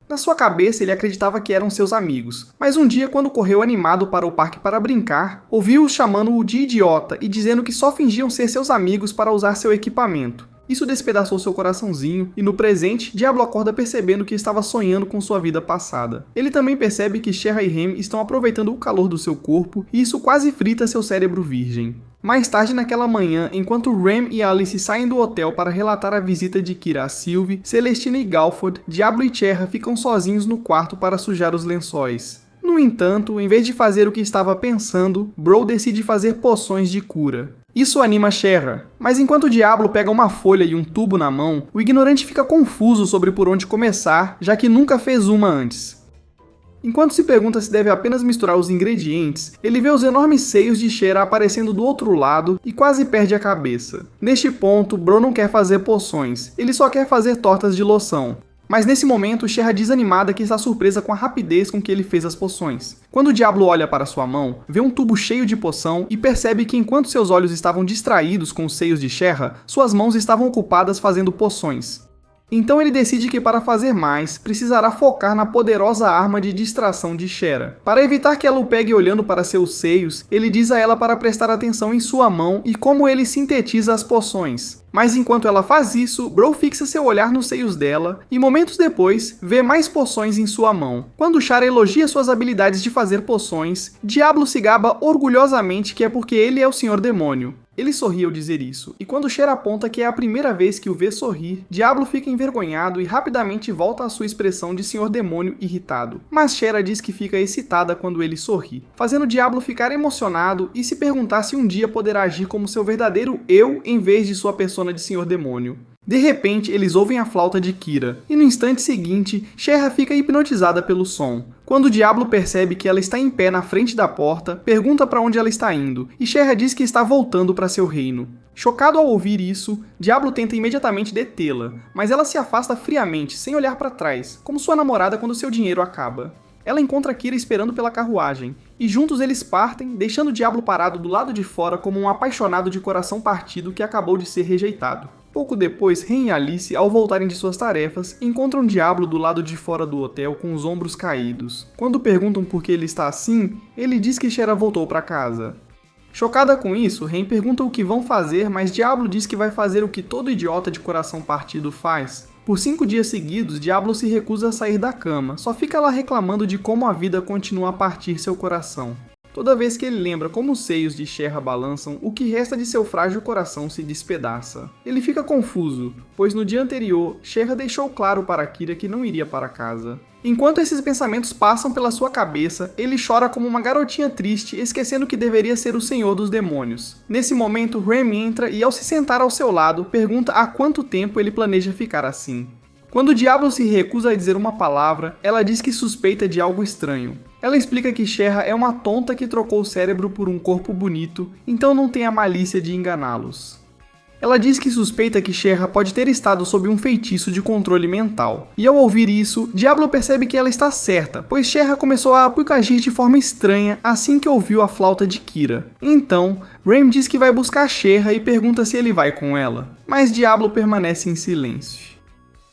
Na sua cabeça, ele acreditava que eram seus amigos, mas um dia, quando correu animado para o parque para brincar, ouviu-os chamando-o de idiota e dizendo que só fingiam ser seus amigos para usar seu equipamento. Isso despedaçou seu coraçãozinho e, no presente, Diablo acorda percebendo que estava sonhando com sua vida passada. Ele também percebe que Shera e Rain estão aproveitando o calor do seu corpo e isso quase frita seu cérebro virgem. Mais tarde naquela manhã, enquanto Ram e Alice saem do hotel para relatar a visita de Kira a Sylvie, Celestina e Galford, Diablo e Cherra ficam sozinhos no quarto para sujar os lençóis. No entanto, em vez de fazer o que estava pensando, Bro decide fazer poções de cura. Isso anima Cherra, mas enquanto Diablo pega uma folha e um tubo na mão, o ignorante fica confuso sobre por onde começar, já que nunca fez uma antes. Enquanto se pergunta se deve apenas misturar os ingredientes, ele vê os enormes seios de Shera aparecendo do outro lado e quase perde a cabeça. Neste ponto, Bro não quer fazer poções, ele só quer fazer tortas de loção. Mas nesse momento, Cherra diz animada que está surpresa com a rapidez com que ele fez as poções. Quando o Diablo olha para sua mão, vê um tubo cheio de poção e percebe que enquanto seus olhos estavam distraídos com os seios de Cherra, suas mãos estavam ocupadas fazendo poções. Então ele decide que para fazer mais, precisará focar na poderosa arma de distração de Shera. Para evitar que ela o pegue olhando para seus seios, ele diz a ela para prestar atenção em sua mão e como ele sintetiza as poções. Mas enquanto ela faz isso, Bro fixa seu olhar nos seios dela e momentos depois, vê mais poções em sua mão. Quando Shera elogia suas habilidades de fazer poções, Diablo se gaba orgulhosamente que é porque ele é o Senhor Demônio. Ele sorri ao dizer isso, e quando Cher aponta que é a primeira vez que o vê sorrir, Diablo fica envergonhado e rapidamente volta à sua expressão de Senhor Demônio irritado. Mas Cher diz que fica excitada quando ele sorri, fazendo Diablo ficar emocionado e se perguntar se um dia poderá agir como seu verdadeiro eu em vez de sua persona de Senhor Demônio. De repente, eles ouvem a flauta de Kira, e no instante seguinte, Cher fica hipnotizada pelo som. Quando Diablo percebe que ela está em pé na frente da porta, pergunta para onde ela está indo, e Cher diz que está voltando para seu reino. Chocado ao ouvir isso, Diablo tenta imediatamente detê-la, mas ela se afasta friamente, sem olhar para trás, como sua namorada quando seu dinheiro acaba. Ela encontra Kira esperando pela carruagem, e juntos eles partem, deixando Diablo parado do lado de fora como um apaixonado de coração partido que acabou de ser rejeitado. Pouco depois, Ren e Alice, ao voltarem de suas tarefas, encontram Diablo do lado de fora do hotel com os ombros caídos. Quando perguntam por que ele está assim, ele diz que Cher voltou para casa. Chocada com isso, Ren pergunta o que vão fazer, mas Diablo diz que vai fazer o que todo idiota de coração partido faz. Por 5 dias seguidos, Diablo se recusa a sair da cama, só fica lá reclamando de como a vida continua a partir seu coração. Toda vez que ele lembra como os seios de Cher balançam, o que resta de seu frágil coração se despedaça. Ele fica confuso, pois no dia anterior, Cher deixou claro para Kira que não iria para casa. Enquanto esses pensamentos passam pela sua cabeça, ele chora como uma garotinha triste, esquecendo que deveria ser o Senhor dos Demônios. Nesse momento, Rem entra e, ao se sentar ao seu lado, pergunta há quanto tempo ele planeja ficar assim. Quando o Diablo se recusa a dizer uma palavra, ela diz que suspeita de algo estranho. Ela explica que Cher é uma tonta que trocou o cérebro por um corpo bonito, então não tem a malícia de enganá-los. Ela diz que suspeita que Cher pode ter estado sob um feitiço de controle mental. E ao ouvir isso, Diablo percebe que ela está certa, pois Cher começou a agir de forma estranha assim que ouviu a flauta de Kira. Então, Rem diz que vai buscar Cher e pergunta se ele vai com ela, mas Diablo permanece em silêncio.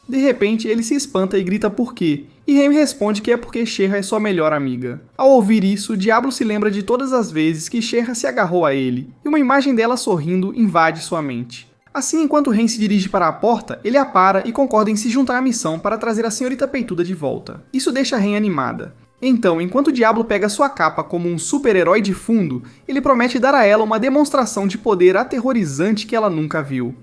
De repente, ele se espanta e grita por quê, e Rem responde que é porque Cher é sua melhor amiga. Ao ouvir isso, Diablo se lembra de todas as vezes que Cher se agarrou a ele, e uma imagem dela sorrindo invade sua mente. Assim, enquanto Rem se dirige para a porta, ele a para e concorda em se juntar à missão para trazer a senhorita peituda de volta. Isso deixa Rem animada. Então, enquanto Diablo pega sua capa como um super-herói de fundo, ele promete dar a ela uma demonstração de poder aterrorizante que ela nunca viu.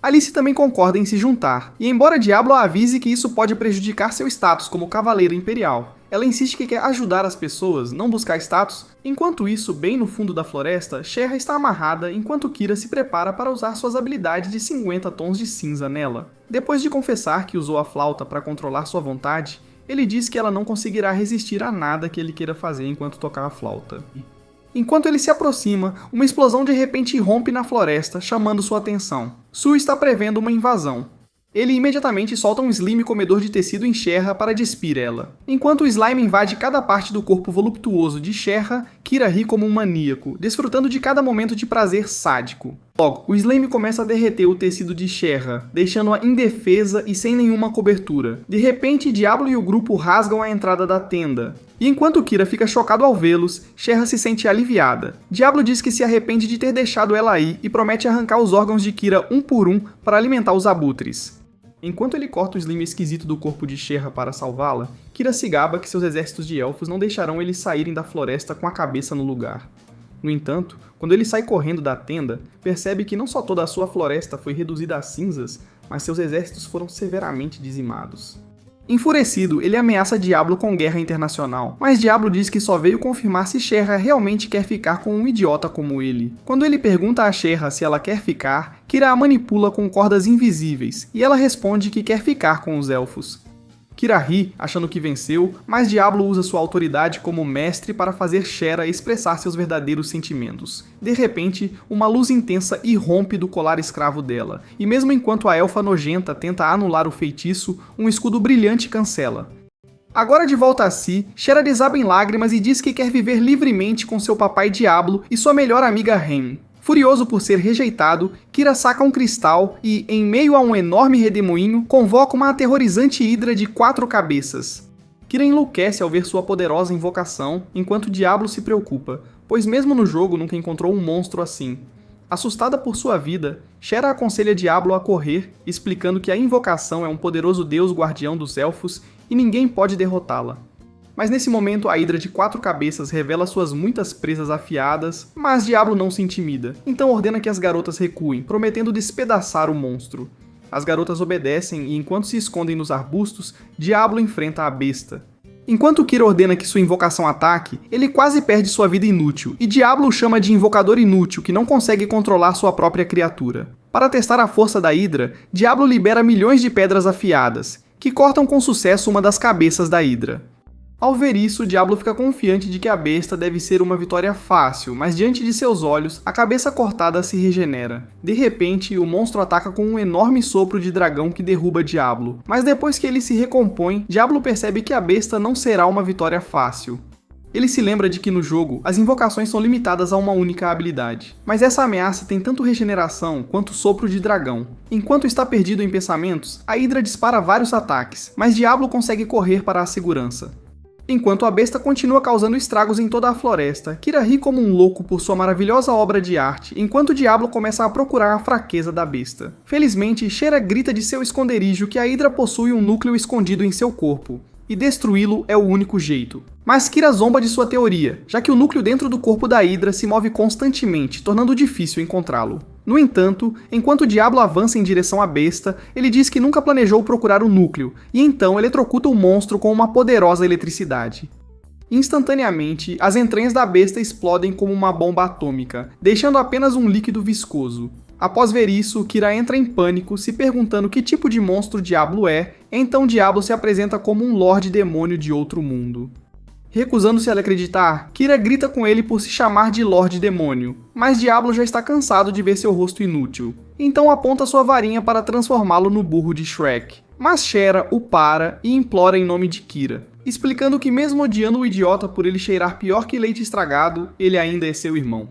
Alice também concorda em se juntar, e embora Diablo a avise que isso pode prejudicar seu status como cavaleiro imperial, ela insiste que quer ajudar as pessoas, não buscar status. Enquanto isso, bem no fundo da floresta, Cher está amarrada enquanto Kira se prepara para usar suas habilidades de 50 tons de cinza nela. Depois de confessar que usou a flauta para controlar sua vontade, ele diz que ela não conseguirá resistir a nada que ele queira fazer enquanto tocar a flauta. Enquanto ele se aproxima, uma explosão de repente irrompe na floresta, chamando sua atenção. Sue está prevendo uma invasão. Ele imediatamente solta um slime comedor de tecido em Cher para despir ela. Enquanto o slime invade cada parte do corpo voluptuoso de Cher, Kira ri como um maníaco, desfrutando de cada momento de prazer sádico. Logo, o slime começa a derreter o tecido de Cher, deixando-a indefesa e sem nenhuma cobertura. De repente, Diablo e o grupo rasgam a entrada da tenda. E enquanto Kira fica chocado ao vê-los, Cher se sente aliviada. Diablo diz que se arrepende de ter deixado ela aí e promete arrancar os órgãos de Kira um por um para alimentar os abutres. Enquanto ele corta o slime esquisito do corpo de Cher para salvá-la, Kira se gaba que seus exércitos de elfos não deixarão eles saírem da floresta com a cabeça no lugar. No entanto, quando ele sai correndo da tenda, percebe que não só toda a sua floresta foi reduzida a cinzas, mas seus exércitos foram severamente dizimados. Enfurecido, ele ameaça Diablo com guerra internacional, mas Diablo diz que só veio confirmar se Cher realmente quer ficar com um idiota como ele. Quando ele pergunta a Cher se ela quer ficar, Kira a manipula com cordas invisíveis, e ela responde que quer ficar com os elfos. Kira ri, achando que venceu, mas Diablo usa sua autoridade como mestre para fazer Cher expressar seus verdadeiros sentimentos. De repente, uma luz intensa irrompe do colar escravo dela, e mesmo enquanto a elfa nojenta tenta anular o feitiço, um escudo brilhante cancela. Agora de volta a si, Cher desaba em lágrimas e diz que quer viver livremente com seu papai Diablo e sua melhor amiga Rem. Furioso por ser rejeitado, Kira saca um cristal e, em meio a um enorme redemoinho, convoca uma aterrorizante hidra de 4 cabeças. Kira enlouquece ao ver sua poderosa invocação, enquanto Diablo se preocupa, pois mesmo no jogo nunca encontrou um monstro assim. Assustada por sua vida, Cher aconselha Diablo a correr, explicando que a invocação é um poderoso deus guardião dos elfos e ninguém pode derrotá-la. Mas nesse momento a Hidra de 4 cabeças revela suas muitas presas afiadas, mas Diablo não se intimida, então ordena que as garotas recuem, prometendo despedaçar o monstro. As garotas obedecem e enquanto se escondem nos arbustos, Diablo enfrenta a besta. Enquanto Kira ordena que sua invocação ataque, ele quase perde sua vida inútil, e Diablo o chama de invocador inútil que não consegue controlar sua própria criatura. Para testar a força da Hidra, Diablo libera milhões de pedras afiadas, que cortam com sucesso uma das cabeças da Hidra. Ao ver isso, Diablo fica confiante de que a besta deve ser uma vitória fácil, mas diante de seus olhos, a cabeça cortada se regenera. De repente, o monstro ataca com um enorme sopro de dragão que derruba Diablo, mas depois que ele se recompõe, Diablo percebe que a besta não será uma vitória fácil. Ele se lembra de que no jogo, as invocações são limitadas a uma única habilidade, mas essa ameaça tem tanto regeneração quanto sopro de dragão. Enquanto está perdido em pensamentos, a Hidra dispara vários ataques, mas Diablo consegue correr para a segurança. Enquanto a besta continua causando estragos em toda a floresta, Kira ri como um louco por sua maravilhosa obra de arte, enquanto Diablo começa a procurar a fraqueza da besta. Felizmente, Shera grita de seu esconderijo que a Hidra possui um núcleo escondido em seu corpo, e destruí-lo é o único jeito. Mas Kira zomba de sua teoria, já que o núcleo dentro do corpo da Hidra se move constantemente, tornando difícil encontrá-lo. No entanto, enquanto Diablo avança em direção à besta, ele diz que nunca planejou procurar o núcleo, e então eletrocuta o monstro com uma poderosa eletricidade. Instantaneamente, as entranhas da besta explodem como uma bomba atômica, deixando apenas um líquido viscoso. Após ver isso, Kira entra em pânico, se perguntando que tipo de monstro Diablo é, então Diablo se apresenta como um Lorde Demônio de outro mundo. Recusando-se a acreditar, Kira grita com ele por se chamar de Lorde Demônio, mas Diablo já está cansado de ver seu rosto inútil. Então aponta sua varinha para transformá-lo no burro de Shrek. Mas Shera o para e implora em nome de Kira, explicando que mesmo odiando o idiota por ele cheirar pior que leite estragado, ele ainda é seu irmão.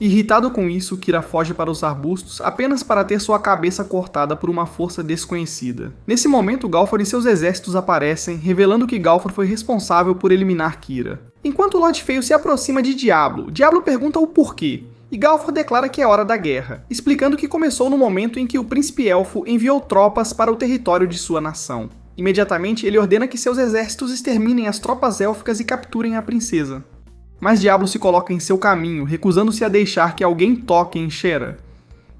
Irritado com isso, Kira foge para os arbustos apenas para ter sua cabeça cortada por uma força desconhecida. Nesse momento, Galfor e seus exércitos aparecem, revelando que Galfor foi responsável por eliminar Kira. Enquanto o Lorde Feio se aproxima de Diablo, Diablo pergunta o porquê, e Galfor declara que é hora da guerra, explicando que começou no momento em que o príncipe elfo enviou tropas para o território de sua nação. Imediatamente, ele ordena que seus exércitos exterminem as tropas élficas e capturem a princesa. Mas Diablo se coloca em seu caminho, recusando-se a deixar que alguém toque em Shera.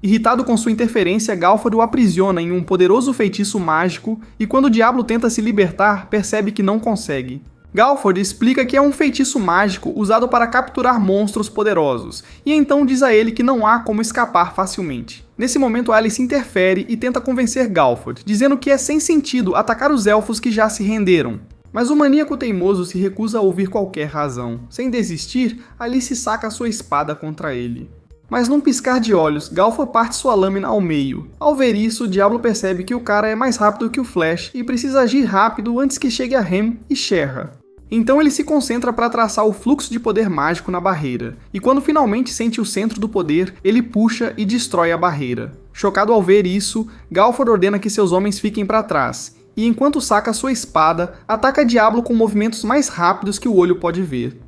Irritado com sua interferência, Galfor o aprisiona em um poderoso feitiço mágico e quando Diablo tenta se libertar, percebe que não consegue. Galfor explica que é um feitiço mágico usado para capturar monstros poderosos, e então diz a ele que não há como escapar facilmente. Nesse momento, Alice interfere e tenta convencer Galfor, dizendo que é sem sentido atacar os elfos que já se renderam. Mas o maníaco teimoso se recusa a ouvir qualquer razão. Sem desistir, Alice saca sua espada contra ele. Mas num piscar de olhos, Galfor parte sua lâmina ao meio. Ao ver isso, Diablo percebe que o cara é mais rápido que o Flash e precisa agir rápido antes que chegue a Rem e Shera. Então ele se concentra para traçar o fluxo de poder mágico na barreira, e quando finalmente sente o centro do poder, ele puxa e destrói a barreira. Chocado ao ver isso, Galfor ordena que seus homens fiquem para trás, e enquanto saca sua espada, ataca Diablo com movimentos mais rápidos que o olho pode ver.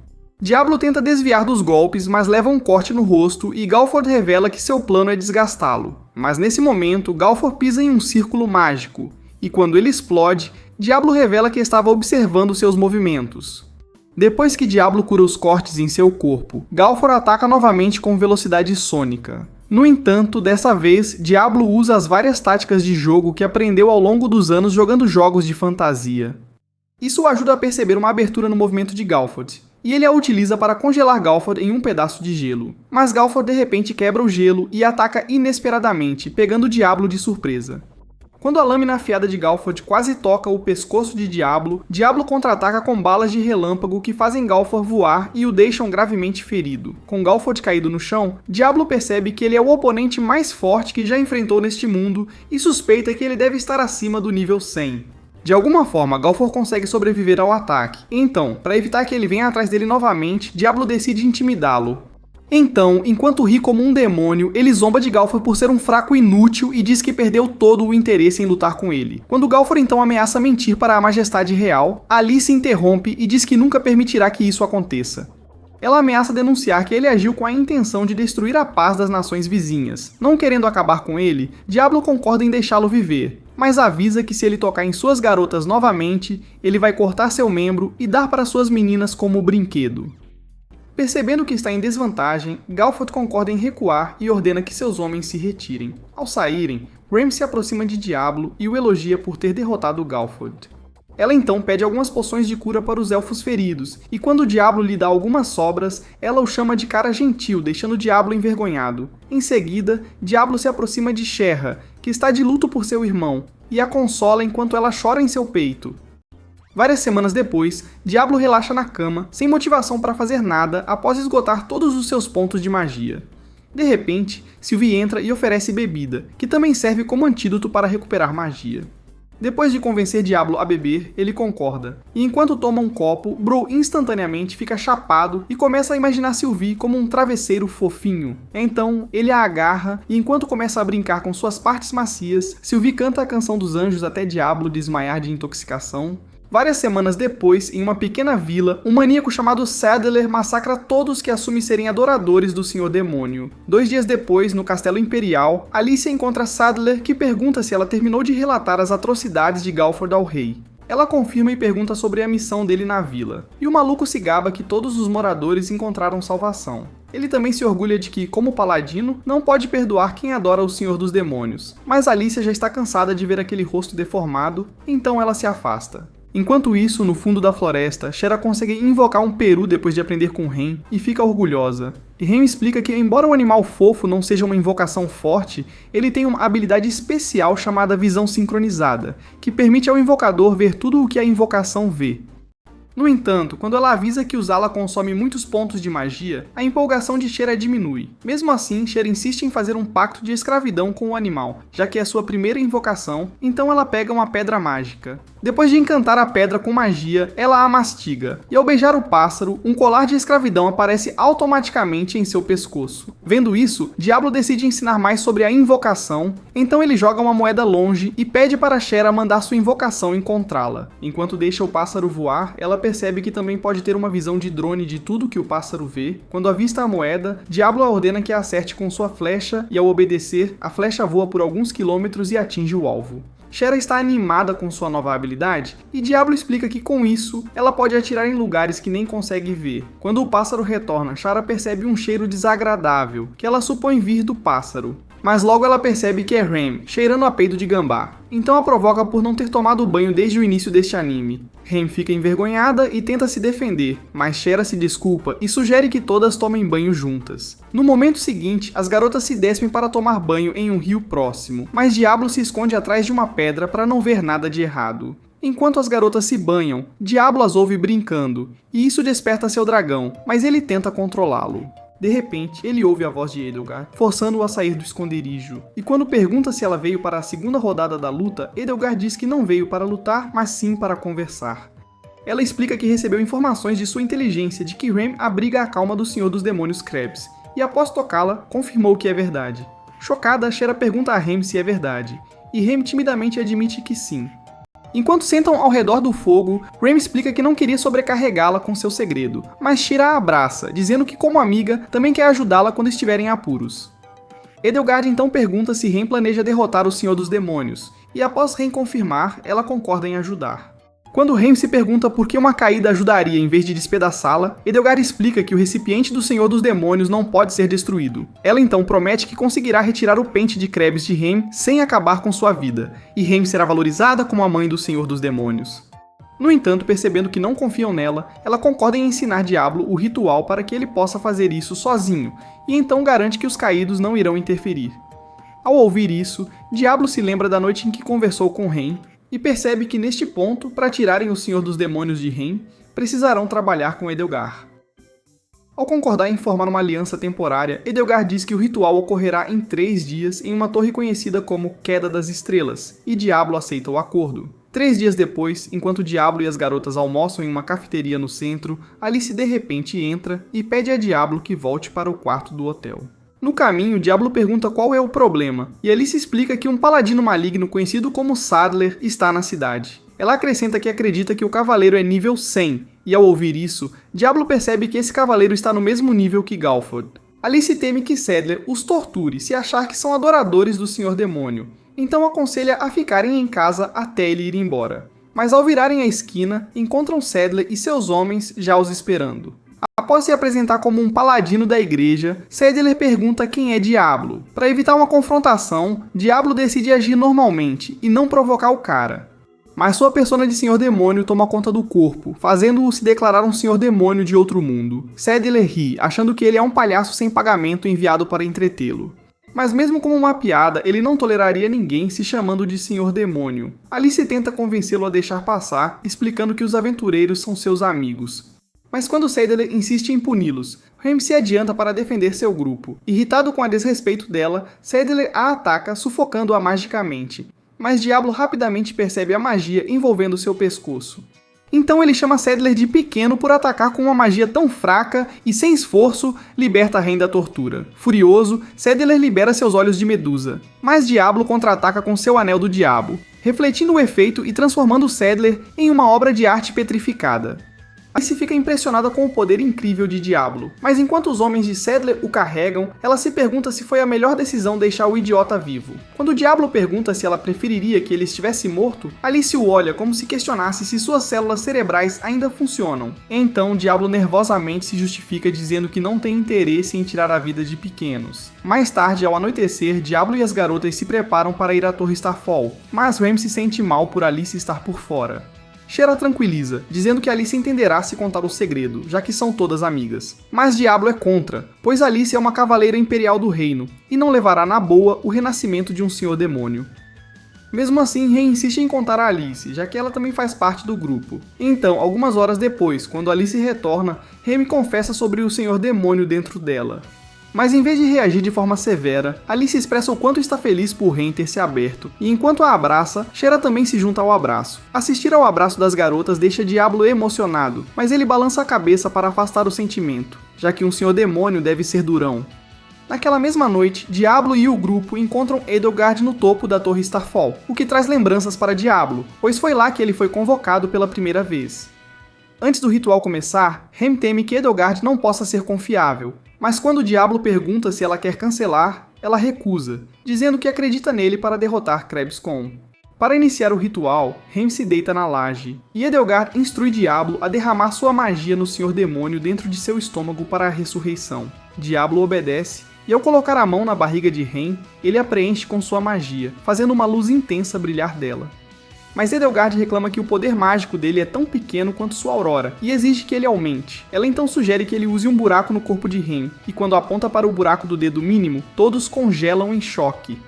Diablo tenta desviar dos golpes, mas leva um corte no rosto e Galfor revela que seu plano é desgastá-lo. Mas nesse momento, Galfor pisa em um círculo mágico, e quando ele explode, Diablo revela que estava observando seus movimentos. Depois que Diablo cura os cortes em seu corpo, Galfor ataca novamente com velocidade sônica. No entanto, dessa vez, Diablo usa as várias táticas de jogo que aprendeu ao longo dos anos jogando jogos de fantasia. Isso o ajuda a perceber uma abertura no movimento de Galfor, e ele a utiliza para congelar Galfor em um pedaço de gelo. Mas Galfor de repente quebra o gelo e ataca inesperadamente, pegando Diablo de surpresa. Quando a lâmina afiada de Galfor quase toca o pescoço de Diablo, Diablo contra-ataca com balas de relâmpago que fazem Galfor voar e o deixam gravemente ferido. Com Galfor caído no chão, Diablo percebe que ele é o oponente mais forte que já enfrentou neste mundo e suspeita que ele deve estar acima do nível 100. De alguma forma, Galfor consegue sobreviver ao ataque. Então, para evitar que ele venha atrás dele novamente, Diablo decide intimidá-lo. Então, enquanto ri como um demônio, ele zomba de Galfor por ser um fraco inútil e diz que perdeu todo o interesse em lutar com ele. Quando Galfor então ameaça mentir para a Majestade Real, Alice interrompe e diz que nunca permitirá que isso aconteça. Ela ameaça denunciar que ele agiu com a intenção de destruir a paz das nações vizinhas. Não querendo acabar com ele, Diablo concorda em deixá-lo viver. mas avisa que se ele tocar em suas garotas novamente, ele vai cortar seu membro e dar para suas meninas como brinquedo. Percebendo que está em desvantagem, Galford concorda em recuar e ordena que seus homens se retirem. Ao saírem, Rhaem se aproxima de Diablo e o elogia por ter derrotado Galford. Ela então pede algumas poções de cura para os elfos feridos, e quando o Diablo lhe dá algumas sobras, ela o chama de cara gentil, deixando Diablo envergonhado. Em seguida, Diablo se aproxima de Sherra, que está de luto por seu irmão, e a consola enquanto ela chora em seu peito. Várias semanas depois, Diablo relaxa na cama, sem motivação para fazer nada após esgotar todos os seus pontos de magia. De repente, Sylvie entra e oferece bebida, que também serve como antídoto para recuperar magia. Depois de convencer Diablo a beber, ele concorda, e enquanto toma um copo, Bro instantaneamente fica chapado e começa a imaginar Sylvie como um travesseiro fofinho. Então, ele a agarra e enquanto começa a brincar com suas partes macias, Sylvie canta a canção dos anjos até Diablo desmaiar de intoxicação. Várias semanas depois, em uma pequena vila, um maníaco chamado Sadler massacra todos que assumem serem adoradores do Senhor Demônio. 2 dias depois, no Castelo Imperial, Alicia encontra Sadler, que pergunta se ela terminou de relatar as atrocidades de Galford ao rei. Ela confirma e pergunta sobre a missão dele na vila, e o maluco se gaba que todos os moradores encontraram salvação. Ele também se orgulha de que, como paladino, não pode perdoar quem adora o Senhor dos Demônios, mas Alicia já está cansada de ver aquele rosto deformado, então ela se afasta. Enquanto isso, no fundo da floresta, Shera consegue invocar um peru depois de aprender com Rhaem e fica orgulhosa. E Rhaem explica que, embora o animal fofo não seja uma invocação forte, ele tem uma habilidade especial chamada Visão Sincronizada, que permite ao invocador ver tudo o que a invocação vê. No entanto, quando ela avisa que usá-la consome muitos pontos de magia, a empolgação de Shera diminui. Mesmo assim, Shera insiste em fazer um pacto de escravidão com o animal, já que é sua primeira invocação, então ela pega uma pedra mágica. Depois de encantar a pedra com magia, ela a mastiga, e ao beijar o pássaro, um colar de escravidão aparece automaticamente em seu pescoço. Vendo isso, Diablo decide ensinar mais sobre a invocação, então ele joga uma moeda longe e pede para Shera mandar sua invocação encontrá-la. Enquanto deixa o pássaro voar, ela percebe que também pode ter uma visão de drone de tudo que o pássaro vê. Quando avista a moeda, Diablo a ordena que a acerte com sua flecha, e ao obedecer, a flecha voa por alguns quilômetros e atinge o alvo. Shera está animada com sua nova habilidade, e Diablo explica que com isso, ela pode atirar em lugares que nem consegue ver. Quando o pássaro retorna, Shera percebe um cheiro desagradável, que ela supõe vir do pássaro. Mas logo ela percebe que é Rhaem, cheirando a peido de gambá. Então a provoca por não ter tomado banho desde o início deste anime. Rhaem fica envergonhada e tenta se defender, mas Shera se desculpa e sugere que todas tomem banho juntas. No momento seguinte, as garotas se despem para tomar banho em um rio próximo, mas Diablo se esconde atrás de uma pedra para não ver nada de errado. Enquanto as garotas se banham, Diablo as ouve brincando, e isso desperta seu dragão, mas ele tenta controlá-lo. De repente, ele ouve a voz de Edelgard, forçando-o a sair do esconderijo. E quando pergunta se ela veio para a segunda rodada da luta, Edelgard diz que não veio para lutar, mas sim para conversar. Ela explica que recebeu informações de sua inteligência de que Rhaem abriga a calma do Senhor dos Demônios Krebs, e após tocá-la, confirmou que é verdade. Chocada, Shera pergunta a Rhaem se é verdade, e Rhaem timidamente admite que sim. Enquanto sentam ao redor do fogo, Rhaem explica que não queria sobrecarregá-la com seu segredo, mas Shira a abraça, dizendo que como amiga, também quer ajudá-la quando estiverem em apuros. Edelgard então pergunta se Rhaem planeja derrotar o Senhor dos Demônios, e após Rhaem confirmar, ela concorda em ajudar. Quando Rhaem se pergunta por que uma caída ajudaria em vez de despedaçá-la, Edelgard explica que o recipiente do Senhor dos Demônios não pode ser destruído. Ela então promete que conseguirá retirar o pente de Krebs de Rhaem sem acabar com sua vida, e Rhaem será valorizada como a mãe do Senhor dos Demônios. No entanto, percebendo que não confiam nela, ela concorda em ensinar Diablo o ritual para que ele possa fazer isso sozinho, e então garante que os caídos não irão interferir. Ao ouvir isso, Diablo se lembra da noite em que conversou com Rhaem, e percebe que neste ponto, para tirarem o Senhor dos Demônios de Rhaem, precisarão trabalhar com Edelgard. Ao concordar em formar uma aliança temporária, Edelgard diz que o ritual ocorrerá em 3 dias em uma torre conhecida como Queda das Estrelas, e Diablo aceita o acordo. 3 dias depois, enquanto Diablo e as garotas almoçam em uma cafeteria no centro, Alice de repente entra e pede a Diablo que volte para o quarto do hotel. No caminho, Diablo pergunta qual é o problema, e Alice explica que um paladino maligno conhecido como Sadler está na cidade. Ela acrescenta que acredita que o cavaleiro é nível 100, e ao ouvir isso, Diablo percebe que esse cavaleiro está no mesmo nível que Galford. Alice teme que Sadler os torture se achar que são adoradores do Senhor Demônio, então aconselha a ficarem em casa até ele ir embora. Mas ao virarem a esquina, encontram Sadler e seus homens já os esperando. Após se apresentar como um paladino da igreja, Sadler pergunta quem é Diablo. Para evitar uma confrontação, Diablo decide agir normalmente e não provocar o cara. Mas sua persona de Senhor Demônio toma conta do corpo, fazendo-o se declarar um Senhor Demônio de outro mundo. Sadler ri, achando que ele é um palhaço sem pagamento enviado para entretê-lo. Mas mesmo como uma piada, ele não toleraria ninguém se chamando de Senhor Demônio. Alice tenta convencê-lo a deixar passar, explicando que os aventureiros são seus amigos. Mas quando Sadler insiste em puni-los, Rem se adianta para defender seu grupo. Irritado com a desrespeito dela, Sadler a ataca, sufocando-a magicamente. Mas Diablo rapidamente percebe a magia envolvendo seu pescoço. Então ele chama Sadler de pequeno por atacar com uma magia tão fraca e, sem esforço, liberta Rem da tortura. Furioso, Sadler libera seus olhos de Medusa, mas Diablo contra-ataca com seu Anel do Diabo, refletindo o efeito e transformando Sadler em uma obra de arte petrificada. Alice fica impressionada com o poder incrível de Diablo, mas enquanto os homens de Sadler o carregam, ela se pergunta se foi a melhor decisão deixar o idiota vivo. Quando Diablo pergunta se ela preferiria que ele estivesse morto, Alice o olha como se questionasse se suas células cerebrais ainda funcionam. Então Diablo nervosamente se justifica dizendo que não tem interesse em tirar a vida de pequenos. Mais tarde, ao anoitecer, Diablo e as garotas se preparam para ir à Torre Starfall, mas Rem se sente mal por Alice estar por fora. Shera tranquiliza, dizendo que Alice entenderá se contar o segredo, já que são todas amigas. Mas Diablo é contra, pois Alice é uma cavaleira imperial do reino, e não levará na boa o renascimento de um senhor demônio. Mesmo assim, Rem insiste em contar a Alice, já que ela também faz parte do grupo. Então, algumas horas depois, quando Alice retorna, Rem confessa sobre o senhor demônio dentro dela. Mas em vez de reagir de forma severa, Alice expressa o quanto está feliz por Rem ter se aberto, e enquanto a abraça, Shera também se junta ao abraço. Assistir ao abraço das garotas deixa Diablo emocionado, mas ele balança a cabeça para afastar o sentimento, já que um senhor demônio deve ser durão. Naquela mesma noite, Diablo e o grupo encontram Edelgard no topo da Torre Starfall, o que traz lembranças para Diablo, pois foi lá que ele foi convocado pela primeira vez. Antes do ritual começar, Rem teme que Edelgard não possa ser confiável, mas quando Diablo pergunta se ela quer cancelar, ela recusa, dizendo que acredita nele para derrotar Krebscon. Para iniciar o ritual, Rem se deita na laje, e Edelgard instrui Diablo a derramar sua magia no Senhor Demônio dentro de seu estômago para a ressurreição. Diablo obedece, e ao colocar a mão na barriga de Rem, ele a preenche com sua magia, fazendo uma luz intensa brilhar dela. Mas Edelgard reclama que o poder mágico dele é tão pequeno quanto sua aurora, e exige que ele aumente. Ela então sugere que ele use um buraco no corpo de Rem, e quando aponta para o buraco do dedo mínimo, todos congelam em choque.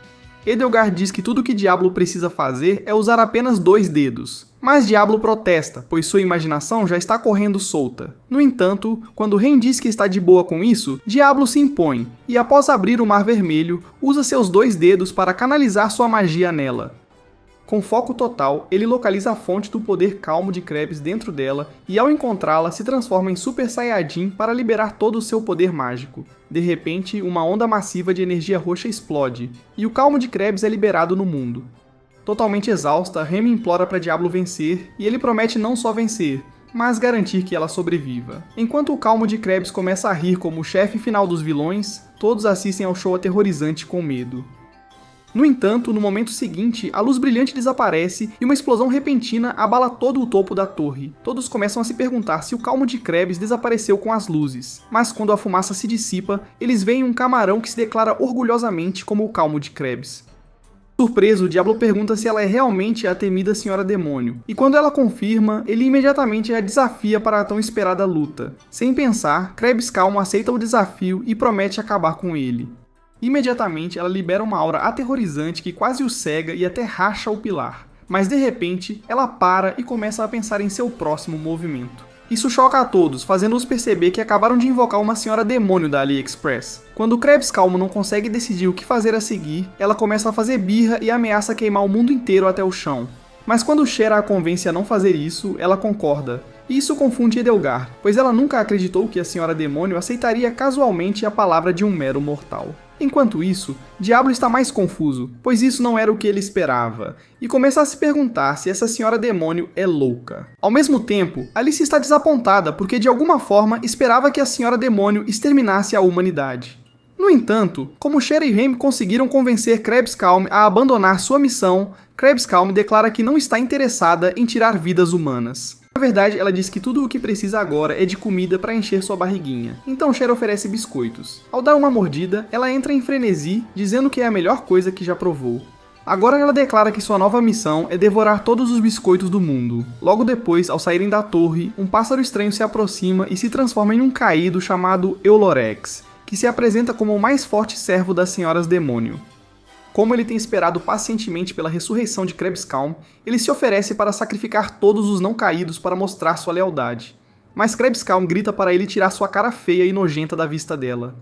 Edelgard diz que tudo que Diablo precisa fazer é usar apenas 2 dedos. Mas Diablo protesta, pois sua imaginação já está correndo solta. No entanto, quando Rem diz que está de boa com isso, Diablo se impõe, e após abrir o Mar Vermelho, usa seus 2 dedos para canalizar sua magia nela. Com foco total, ele localiza a fonte do poder calmo de Krebs dentro dela e ao encontrá-la se transforma em Super Saiyajin para liberar todo o seu poder mágico. De repente, uma onda massiva de energia roxa explode, e o calmo de Krebs é liberado no mundo. Totalmente exausta, Rem implora para Diablo vencer, e ele promete não só vencer, mas garantir que ela sobreviva. Enquanto o calmo de Krebs começa a rir como o chefe final dos vilões, todos assistem ao show aterrorizante com medo. No entanto, no momento seguinte, a luz brilhante desaparece e uma explosão repentina abala todo o topo da torre. Todos começam a se perguntar se o calmo de Krebs desapareceu com as luzes, mas quando a fumaça se dissipa, eles veem um camarão que se declara orgulhosamente como o calmo de Krebs. Surpreso, Diablo pergunta se ela é realmente a temida Senhora Demônio, e quando ela confirma, ele imediatamente a desafia para a tão esperada luta. Sem pensar, Krebs Calmo aceita o desafio e promete acabar com ele. Imediatamente, ela libera uma aura aterrorizante que quase o cega e até racha o pilar. Mas de repente, ela para e começa a pensar em seu próximo movimento. Isso choca a todos, fazendo-os perceber que acabaram de invocar uma Senhora Demônio da AliExpress. Quando o Krebs Calmo não consegue decidir o que fazer a seguir, ela começa a fazer birra e ameaça queimar o mundo inteiro até o chão. Mas quando Shera a convence a não fazer isso, ela concorda. E isso confunde Edelgard, pois ela nunca acreditou que a Senhora Demônio aceitaria casualmente a palavra de um mero mortal. Enquanto isso, Diablo está mais confuso, pois isso não era o que ele esperava, e começa a se perguntar se essa Senhora Demônio é louca. Ao mesmo tempo, Alice está desapontada porque de alguma forma esperava que a Senhora Demônio exterminasse a humanidade. No No entanto, como Cher e Rhaime conseguiram convencer Crabscalm a abandonar sua missão, Crabscalm declara que não está interessada em tirar vidas humanas. Na verdade, ela diz que tudo o que precisa agora é de comida para encher sua barriguinha. Então Cher oferece biscoitos. Ao dar uma mordida, ela entra em frenesi, dizendo que é a melhor coisa que já provou. Agora ela declara que sua nova missão é devorar todos os biscoitos do mundo. Logo depois, ao saírem da torre, um pássaro estranho se aproxima e se transforma em um caído chamado Eulorex, que se apresenta como o mais forte servo das Senhoras Demônio. Como ele tem esperado pacientemente pela ressurreição de Crabscalm, ele se oferece para sacrificar todos os não caídos para mostrar sua lealdade. Mas Crabscalm grita para ele tirar sua cara feia e nojenta da vista dela.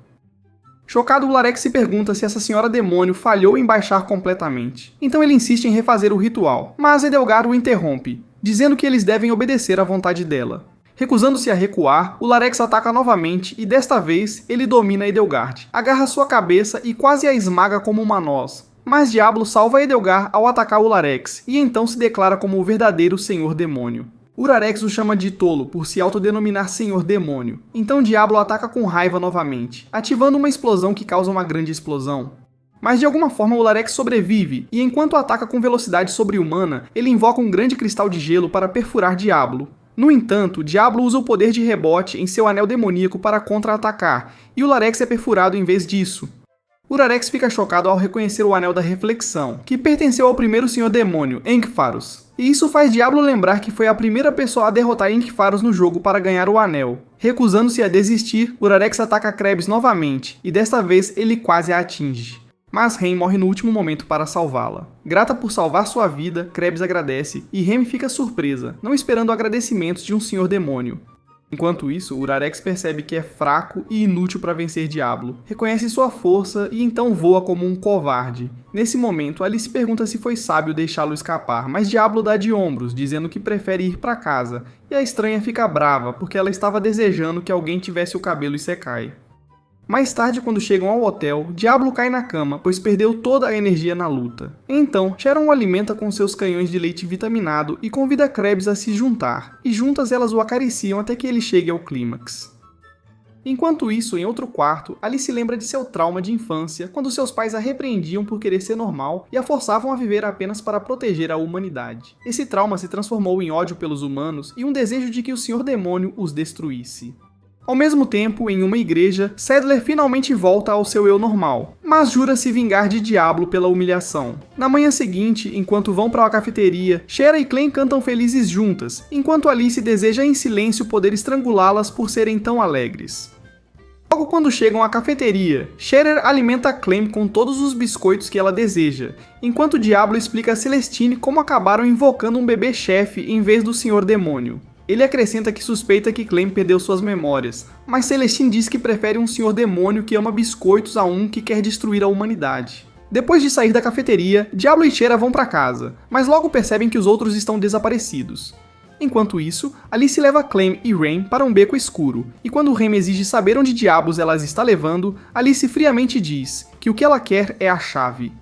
Chocado, Ularex se pergunta se essa senhora demônio falhou em baixar completamente. Então ele insiste em refazer o ritual, mas Edelgard o interrompe, dizendo que eles devem obedecer à vontade dela. Recusando-se a recuar, Ularex ataca novamente e desta vez ele domina Edelgard, agarra sua cabeça e quase a esmaga como uma noz. Mas Diablo salva Edelgard ao atacar Ularex e então se declara como o verdadeiro Senhor Demônio. Urarex o chama de tolo por se autodenominar Senhor Demônio. Então Diablo ataca com raiva novamente, ativando uma explosão que causa uma grande explosão. Mas de alguma forma Ularex sobrevive, e enquanto ataca com velocidade sobre-humana, ele invoca um grande cristal de gelo para perfurar Diablo. No entanto, Diablo usa o poder de rebote em seu anel demoníaco para contra-atacar, e Ularex é perfurado em vez disso. Urarex fica chocado ao reconhecer o Anel da Reflexão, que pertenceu ao primeiro Senhor Demônio, Enkpharos. E isso faz Diablo lembrar que foi a primeira pessoa a derrotar Enkpharos no jogo para ganhar o Anel. Recusando-se a desistir, Urarex ataca Krebs novamente, e desta vez ele quase a atinge. Mas Rhaime morre no último momento para salvá-la. Grata por salvar sua vida, Krebs agradece, e Rhaime fica surpresa, não esperando agradecimentos de um Senhor Demônio. Enquanto isso, Urarex percebe que é fraco e inútil para vencer Diablo, reconhece sua força e então voa como um covarde. Nesse momento, Alice pergunta se foi sábio deixá-lo escapar, mas Diablo dá de ombros, dizendo que prefere ir para casa, e a estranha fica brava porque ela estava desejando que alguém tivesse o cabelo Isekai. Mais tarde, quando chegam ao hotel, Diablo cai na cama, pois perdeu toda a energia na luta. Então, Sharon o alimenta com seus canhões de leite vitaminado e convida Krebs a se juntar, e juntas elas o acariciam até que ele chegue ao clímax. Enquanto isso, em outro quarto, Alice lembra de seu trauma de infância, quando seus pais a repreendiam por querer ser normal e a forçavam a viver apenas para proteger a humanidade. Esse trauma se transformou em ódio pelos humanos e um desejo de que o Senhor Demônio os destruísse. Ao mesmo tempo, em uma igreja, Saddler finalmente volta ao seu eu normal, mas jura se vingar de Diablo pela humilhação. Na manhã seguinte, enquanto vão para a cafeteria, Shera e Clem cantam felizes juntas, enquanto Alice deseja em silêncio poder estrangulá-las por serem tão alegres. Logo quando chegam à cafeteria, Scherer alimenta Clem com todos os biscoitos que ela deseja, enquanto Diablo explica a Celestine como acabaram invocando um bebê chefe em vez do Senhor Demônio. Ele acrescenta que suspeita que Clem perdeu suas memórias, mas Celestine diz que prefere um Senhor Demônio que ama biscoitos a um que quer destruir a humanidade. Depois de sair da cafeteria, Diablo e Shera vão para casa, mas logo percebem que os outros estão desaparecidos. Enquanto isso, Alice leva Clem e Rhaime para um beco escuro, e quando Rhaime exige saber onde diabos ela as está levando, Alice friamente diz que o que ela quer é a chave.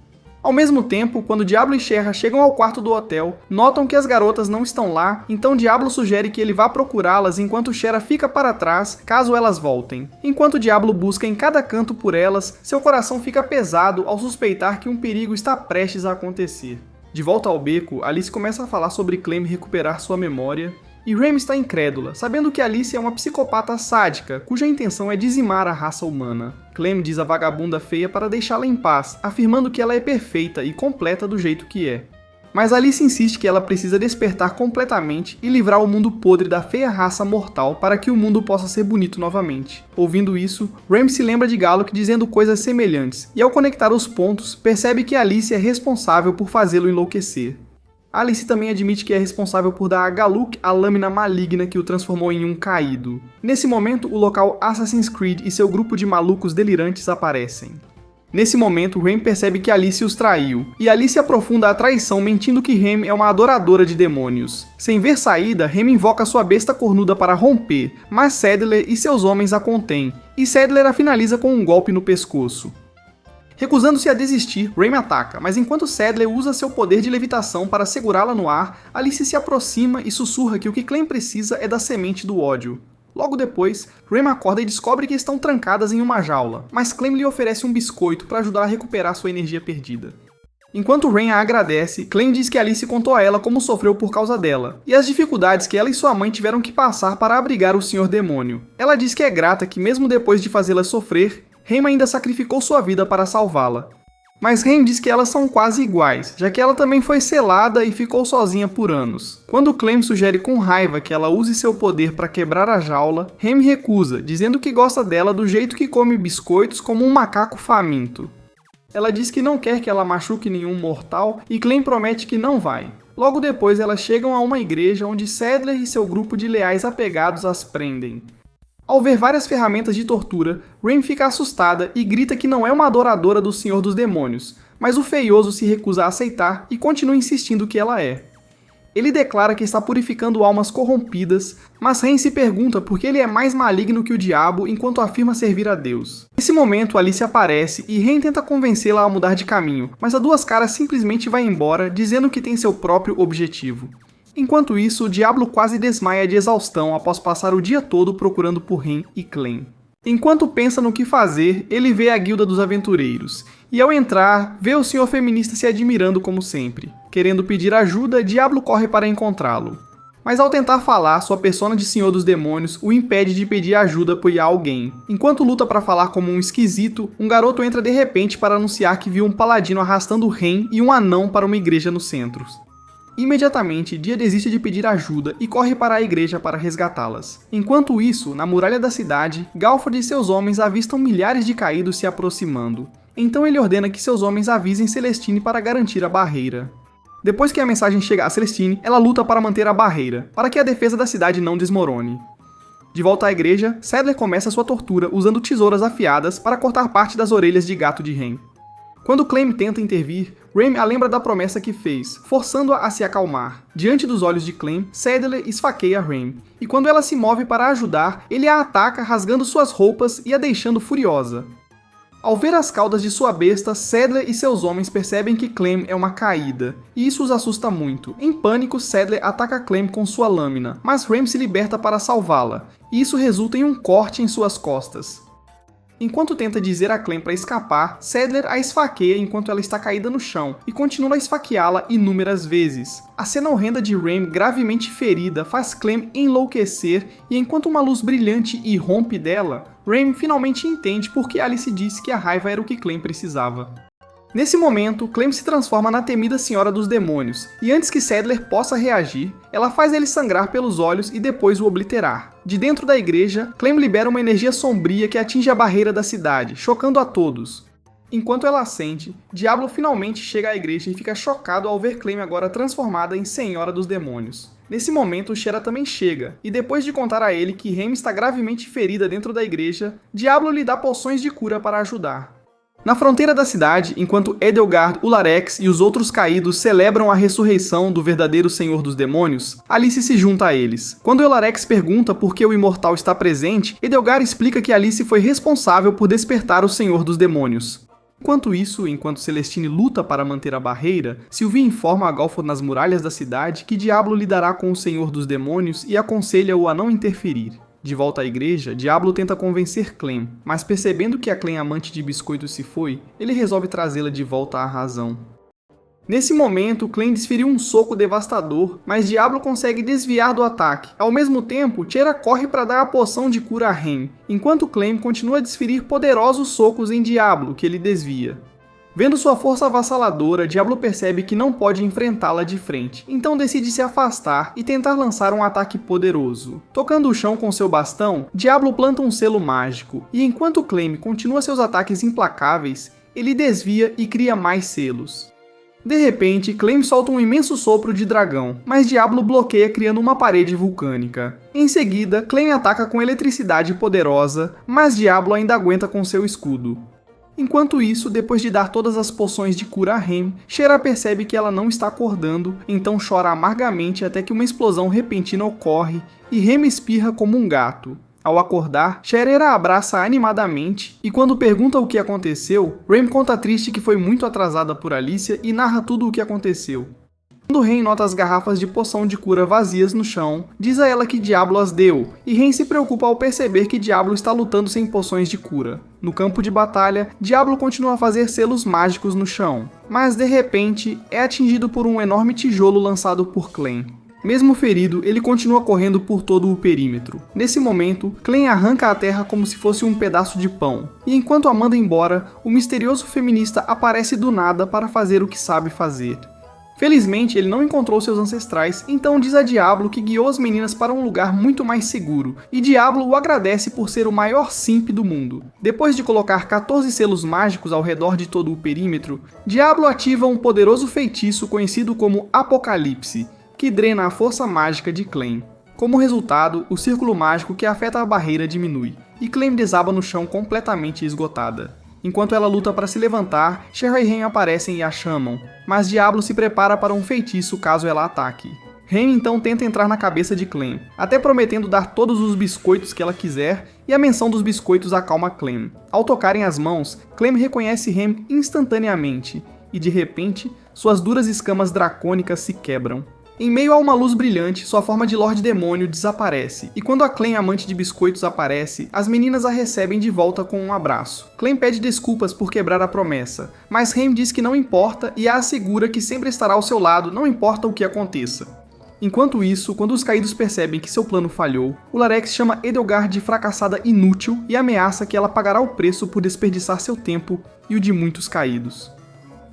Ao mesmo tempo, quando Diablo e Shera chegam ao quarto do hotel, notam que as garotas não estão lá, então Diablo sugere que ele vá procurá-las enquanto Shera fica para trás, caso elas voltem. Enquanto Diablo busca em cada canto por elas, seu coração fica pesado ao suspeitar que um perigo está prestes a acontecer. De volta ao beco, Alice começa a falar sobre Clem recuperar sua memória, e Rhaime está incrédula, sabendo que Alice é uma psicopata sádica, cuja intenção é dizimar a raça humana. Clem diz a vagabunda feia para deixá-la em paz, afirmando que ela é perfeita e completa do jeito que é. Mas Alice insiste que ela precisa despertar completamente e livrar o mundo podre da feia raça mortal para que o mundo possa ser bonito novamente. Ouvindo isso, Rhaime se lembra de Galuk dizendo coisas semelhantes, e ao conectar os pontos, percebe que Alice é responsável por fazê-lo enlouquecer. Alice também admite que é responsável por dar a Galuk a lâmina maligna que o transformou em um caído. Nesse momento, o local Assassin's Creed e seu grupo de malucos delirantes aparecem. Nesse momento, Rhaime percebe que Alice os traiu, e Alice aprofunda a traição mentindo que Rhaime é uma adoradora de demônios. Sem ver saída, Rhaime invoca sua besta cornuda para romper, mas Saddler e seus homens a contêm, e Saddler a finaliza com um golpe no pescoço. Recusando-se a desistir, Rhaime ataca, mas enquanto Saddler usa seu poder de levitação para segurá-la no ar, Alice se aproxima e sussurra que o que Clem precisa é da semente do ódio. Logo depois, Rem acorda e descobre que estão trancadas em uma jaula, mas Clem lhe oferece um biscoito para ajudar a recuperar sua energia perdida. Enquanto Rem a agradece, Clem diz que Alice contou a ela como sofreu por causa dela, e as dificuldades que ela e sua mãe tiveram que passar para abrigar o Sr. Demônio. Ela diz que é grata que mesmo depois de fazê-la sofrer, Rem ainda sacrificou sua vida para salvá-la. Mas Rem diz que elas são quase iguais, já que ela também foi selada e ficou sozinha por anos. Quando Clem sugere com raiva que ela use seu poder para quebrar a jaula, Rem recusa, dizendo que gosta dela do jeito que come biscoitos como um macaco faminto. Ela diz que não quer que ela machuque nenhum mortal e Clem promete que não vai. Logo depois elas chegam a uma igreja onde Saddler e seu grupo de leais apegados as prendem. Ao ver várias ferramentas de tortura, Rem fica assustada e grita que não é uma adoradora do Senhor dos Demônios, mas o feioso se recusa a aceitar e continua insistindo que ela é. Ele declara que está purificando almas corrompidas, mas Rem se pergunta por que ele é mais maligno que o diabo enquanto afirma servir a Deus. Nesse momento, Alice aparece e Rem tenta convencê-la a mudar de caminho, mas a Duas Caras simplesmente vai embora, dizendo que tem seu próprio objetivo. Enquanto isso, o Diablo quase desmaia de exaustão após passar o dia todo procurando por Rem e Clem. Enquanto pensa no que fazer, ele vê a Guilda dos Aventureiros, e ao entrar, vê o Senhor Feminista se admirando como sempre. Querendo pedir ajuda, Diablo corre para encontrá-lo. Mas ao tentar falar, sua persona de Senhor dos Demônios o impede de pedir ajuda por alguém. Enquanto luta para falar como um esquisito, um garoto entra de repente para anunciar que viu um paladino arrastando Rem e um anão para uma igreja no centro. Imediatamente, Dia desiste de pedir ajuda e corre para a igreja para resgatá-las. Enquanto isso, na muralha da cidade, Galford e seus homens avistam milhares de caídos se aproximando. Então ele ordena que seus homens avisem Celestine para garantir a barreira. Depois que a mensagem chega a Celestine, ela luta para manter a barreira, para que a defesa da cidade não desmorone. De volta à igreja, Saddler começa sua tortura usando tesouras afiadas para cortar parte das orelhas de gato de Rem. Quando Clem tenta intervir, Rem a lembra da promessa que fez, forçando-a a se acalmar. Diante dos olhos de Clem, Saddler esfaqueia Rem, e quando ela se move para ajudar, ele a ataca rasgando suas roupas e a deixando furiosa. Ao ver as caudas de sua besta, Saddler e seus homens percebem que Clem é uma caída, e isso os assusta muito. Em pânico, Saddler ataca Clem com sua lâmina, mas Rem se liberta para salvá-la, e isso resulta em um corte em suas costas. Enquanto tenta dizer a Clem para escapar, Saddler a esfaqueia enquanto ela está caída no chão e continua a esfaqueá-la inúmeras vezes. A cena horrenda de Rem gravemente ferida faz Clem enlouquecer e enquanto uma luz brilhante irrompe dela, Rem finalmente entende por que Alice disse que a raiva era o que Clem precisava. Nesse momento, Clem se transforma na temida Senhora dos Demônios, e antes que Saddler possa reagir, ela faz ele sangrar pelos olhos e depois o obliterar. De dentro da igreja, Clem libera uma energia sombria que atinge a barreira da cidade, chocando a todos. Enquanto ela assente, Diablo finalmente chega à igreja e fica chocado ao ver Clem agora transformada em Senhora dos Demônios. Nesse momento, Shera também chega, e depois de contar a ele que Rem está gravemente ferida dentro da igreja, Diablo lhe dá poções de cura para ajudar. Na fronteira da cidade, enquanto Edelgard, Ularex e os outros caídos celebram a ressurreição do verdadeiro Senhor dos Demônios, Alice se junta a eles. Quando Ularex pergunta por que o Imortal está presente, Edelgard explica que Alice foi responsável por despertar o Senhor dos Demônios. Enquanto isso, enquanto Celestine luta para manter a barreira, Sylvie informa a Galford nas muralhas da cidade que Diablo lidará com o Senhor dos Demônios e aconselha-o a não interferir. De volta à igreja, Diablo tenta convencer Clem, mas percebendo que a Clem amante de biscoitos se foi, ele resolve trazê-la de volta à razão. Nesse momento, Clem desferiu um soco devastador, mas Diablo consegue desviar do ataque. Ao mesmo tempo, Shera corre para dar a poção de cura a Rem, enquanto Clem continua a desferir poderosos socos em Diablo, que ele desvia. Vendo sua força avassaladora, Diablo percebe que não pode enfrentá-la de frente, então decide se afastar e tentar lançar um ataque poderoso. Tocando o chão com seu bastão, Diablo planta um selo mágico, e enquanto Clem continua seus ataques implacáveis, ele desvia e cria mais selos. De repente, Clem solta um imenso sopro de dragão, mas Diablo bloqueia criando uma parede vulcânica. Em seguida, Clem ataca com eletricidade poderosa, mas Diablo ainda aguenta com seu escudo. Enquanto isso, depois de dar todas as poções de cura a Rem, Shera percebe que ela não está acordando, então chora amargamente até que uma explosão repentina ocorre e Rem espirra como um gato. Ao acordar, Shera a abraça animadamente e quando pergunta o que aconteceu, Rem conta triste que foi muito atrasada por Alicia e narra tudo o que aconteceu. Quando Ren nota as garrafas de poção de cura vazias no chão, diz a ela que Diablo as deu, e Ren se preocupa ao perceber que Diablo está lutando sem poções de cura. No campo de batalha, Diablo continua a fazer selos mágicos no chão, mas de repente é atingido por um enorme tijolo lançado por Clem. Mesmo ferido, ele continua correndo por todo o perímetro. Nesse momento, Clem arranca a terra como se fosse um pedaço de pão, e enquanto a manda embora, o misterioso feminista aparece do nada para fazer o que sabe fazer. Felizmente, ele não encontrou seus ancestrais, então diz a Diablo que guiou as meninas para um lugar muito mais seguro, e Diablo o agradece por ser o maior simp do mundo. Depois de colocar 14 selos mágicos ao redor de todo o perímetro, Diablo ativa um poderoso feitiço conhecido como Apocalipse, que drena a força mágica de Clem. Como resultado, o círculo mágico que afeta a barreira diminui, e Clem desaba no chão completamente esgotada. Enquanto ela luta para se levantar, Shera e Ren aparecem e a chamam, mas Diablo se prepara para um feitiço caso ela ataque. Ren então tenta entrar na cabeça de Clem, até prometendo dar todos os biscoitos que ela quiser, e a menção dos biscoitos acalma Clem. Ao tocarem as mãos, Clem reconhece Ren instantaneamente, e de repente, suas duras escamas dracônicas se quebram. Em meio a uma luz brilhante, sua forma de Lorde Demônio desaparece, e quando a Clem amante de biscoitos aparece, as meninas a recebem de volta com um abraço. Clem pede desculpas por quebrar a promessa, mas Ren diz que não importa e a assegura que sempre estará ao seu lado, não importa o que aconteça. Enquanto isso, quando os caídos percebem que seu plano falhou, o Larex chama Edelgard de fracassada inútil e ameaça que ela pagará o preço por desperdiçar seu tempo e o de muitos caídos.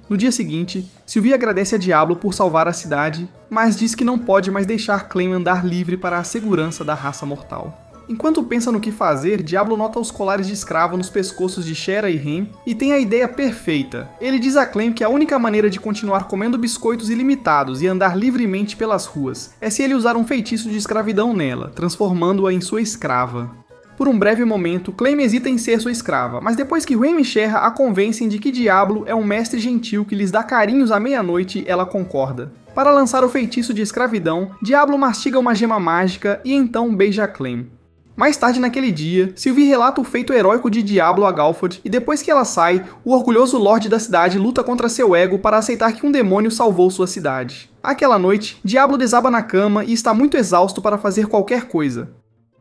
No dia seguinte, Sylvie agradece a Diablo por salvar a cidade, mas diz que não pode mais deixar Clem andar livre para a segurança da raça mortal. Enquanto pensa no que fazer, Diablo nota os colares de escravo nos pescoços de Shera e Ren e tem a ideia perfeita. Ele diz a Clem que a única maneira de continuar comendo biscoitos ilimitados e andar livremente pelas ruas é se ele usar um feitiço de escravidão nela, transformando-a em sua escrava. Por um breve momento, Clem hesita em ser sua escrava, mas depois que Ren e Shera a convencem de que Diablo é um mestre gentil que lhes dá carinhos à meia-noite, ela concorda. Para lançar o feitiço de escravidão, Diablo mastiga uma gema mágica e então beija Clem. Mais tarde naquele dia, Sylvie relata o feito heróico de Diablo a Galford, e depois que ela sai, o orgulhoso lorde da cidade luta contra seu ego para aceitar que um demônio salvou sua cidade. Aquela noite, Diablo desaba na cama e está muito exausto para fazer qualquer coisa.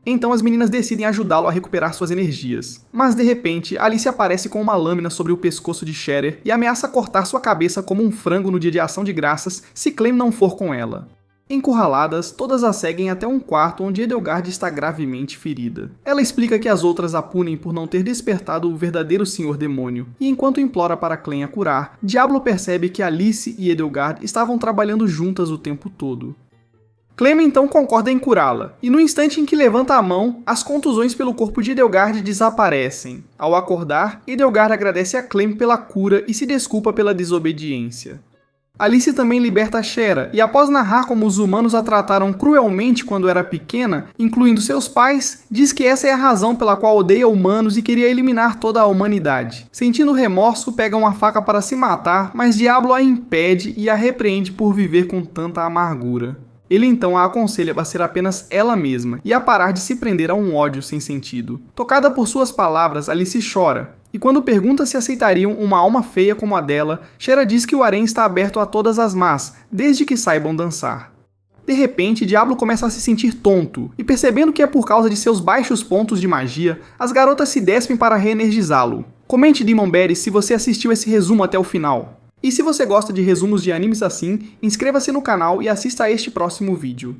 Então as meninas decidem ajudá-lo a recuperar suas energias. Mas de repente, Alice aparece com uma lâmina sobre o pescoço de Shera e ameaça cortar sua cabeça como um frango no dia de ação de graças se Clem não for com ela. Encurraladas, todas a seguem até um quarto onde Edelgard está gravemente ferida. Ela explica que as outras a punem por não ter despertado o verdadeiro Senhor Demônio, e enquanto implora para Clem a curar, Diablo percebe que Alice e Edelgard estavam trabalhando juntas o tempo todo. Clem então concorda em curá-la, e no instante em que levanta a mão, as contusões pelo corpo de Edelgard desaparecem. Ao acordar, Edelgard agradece a Clem pela cura e se desculpa pela desobediência. Alice também liberta Shera, e após narrar como os humanos a trataram cruelmente quando era pequena, incluindo seus pais, diz que essa é a razão pela qual odeia humanos e queria eliminar toda a humanidade. Sentindo remorso, pega uma faca para se matar, mas Diablo a impede e a repreende por viver com tanta amargura. Ele então a aconselha a ser apenas ela mesma e a parar de se prender a um ódio sem sentido. Tocada por suas palavras, Alice chora, e quando pergunta se aceitariam uma alma feia como a dela, Shera diz que o harém está aberto a todas as más, desde que saibam dançar. De repente, Diablo começa a se sentir tonto, e percebendo que é por causa de seus baixos pontos de magia, as garotas se despem para reenergizá-lo. Comente Demonberry se você assistiu esse resumo até o final. E se você gosta de resumos de animes assim, inscreva-se no canal e assista a este próximo vídeo.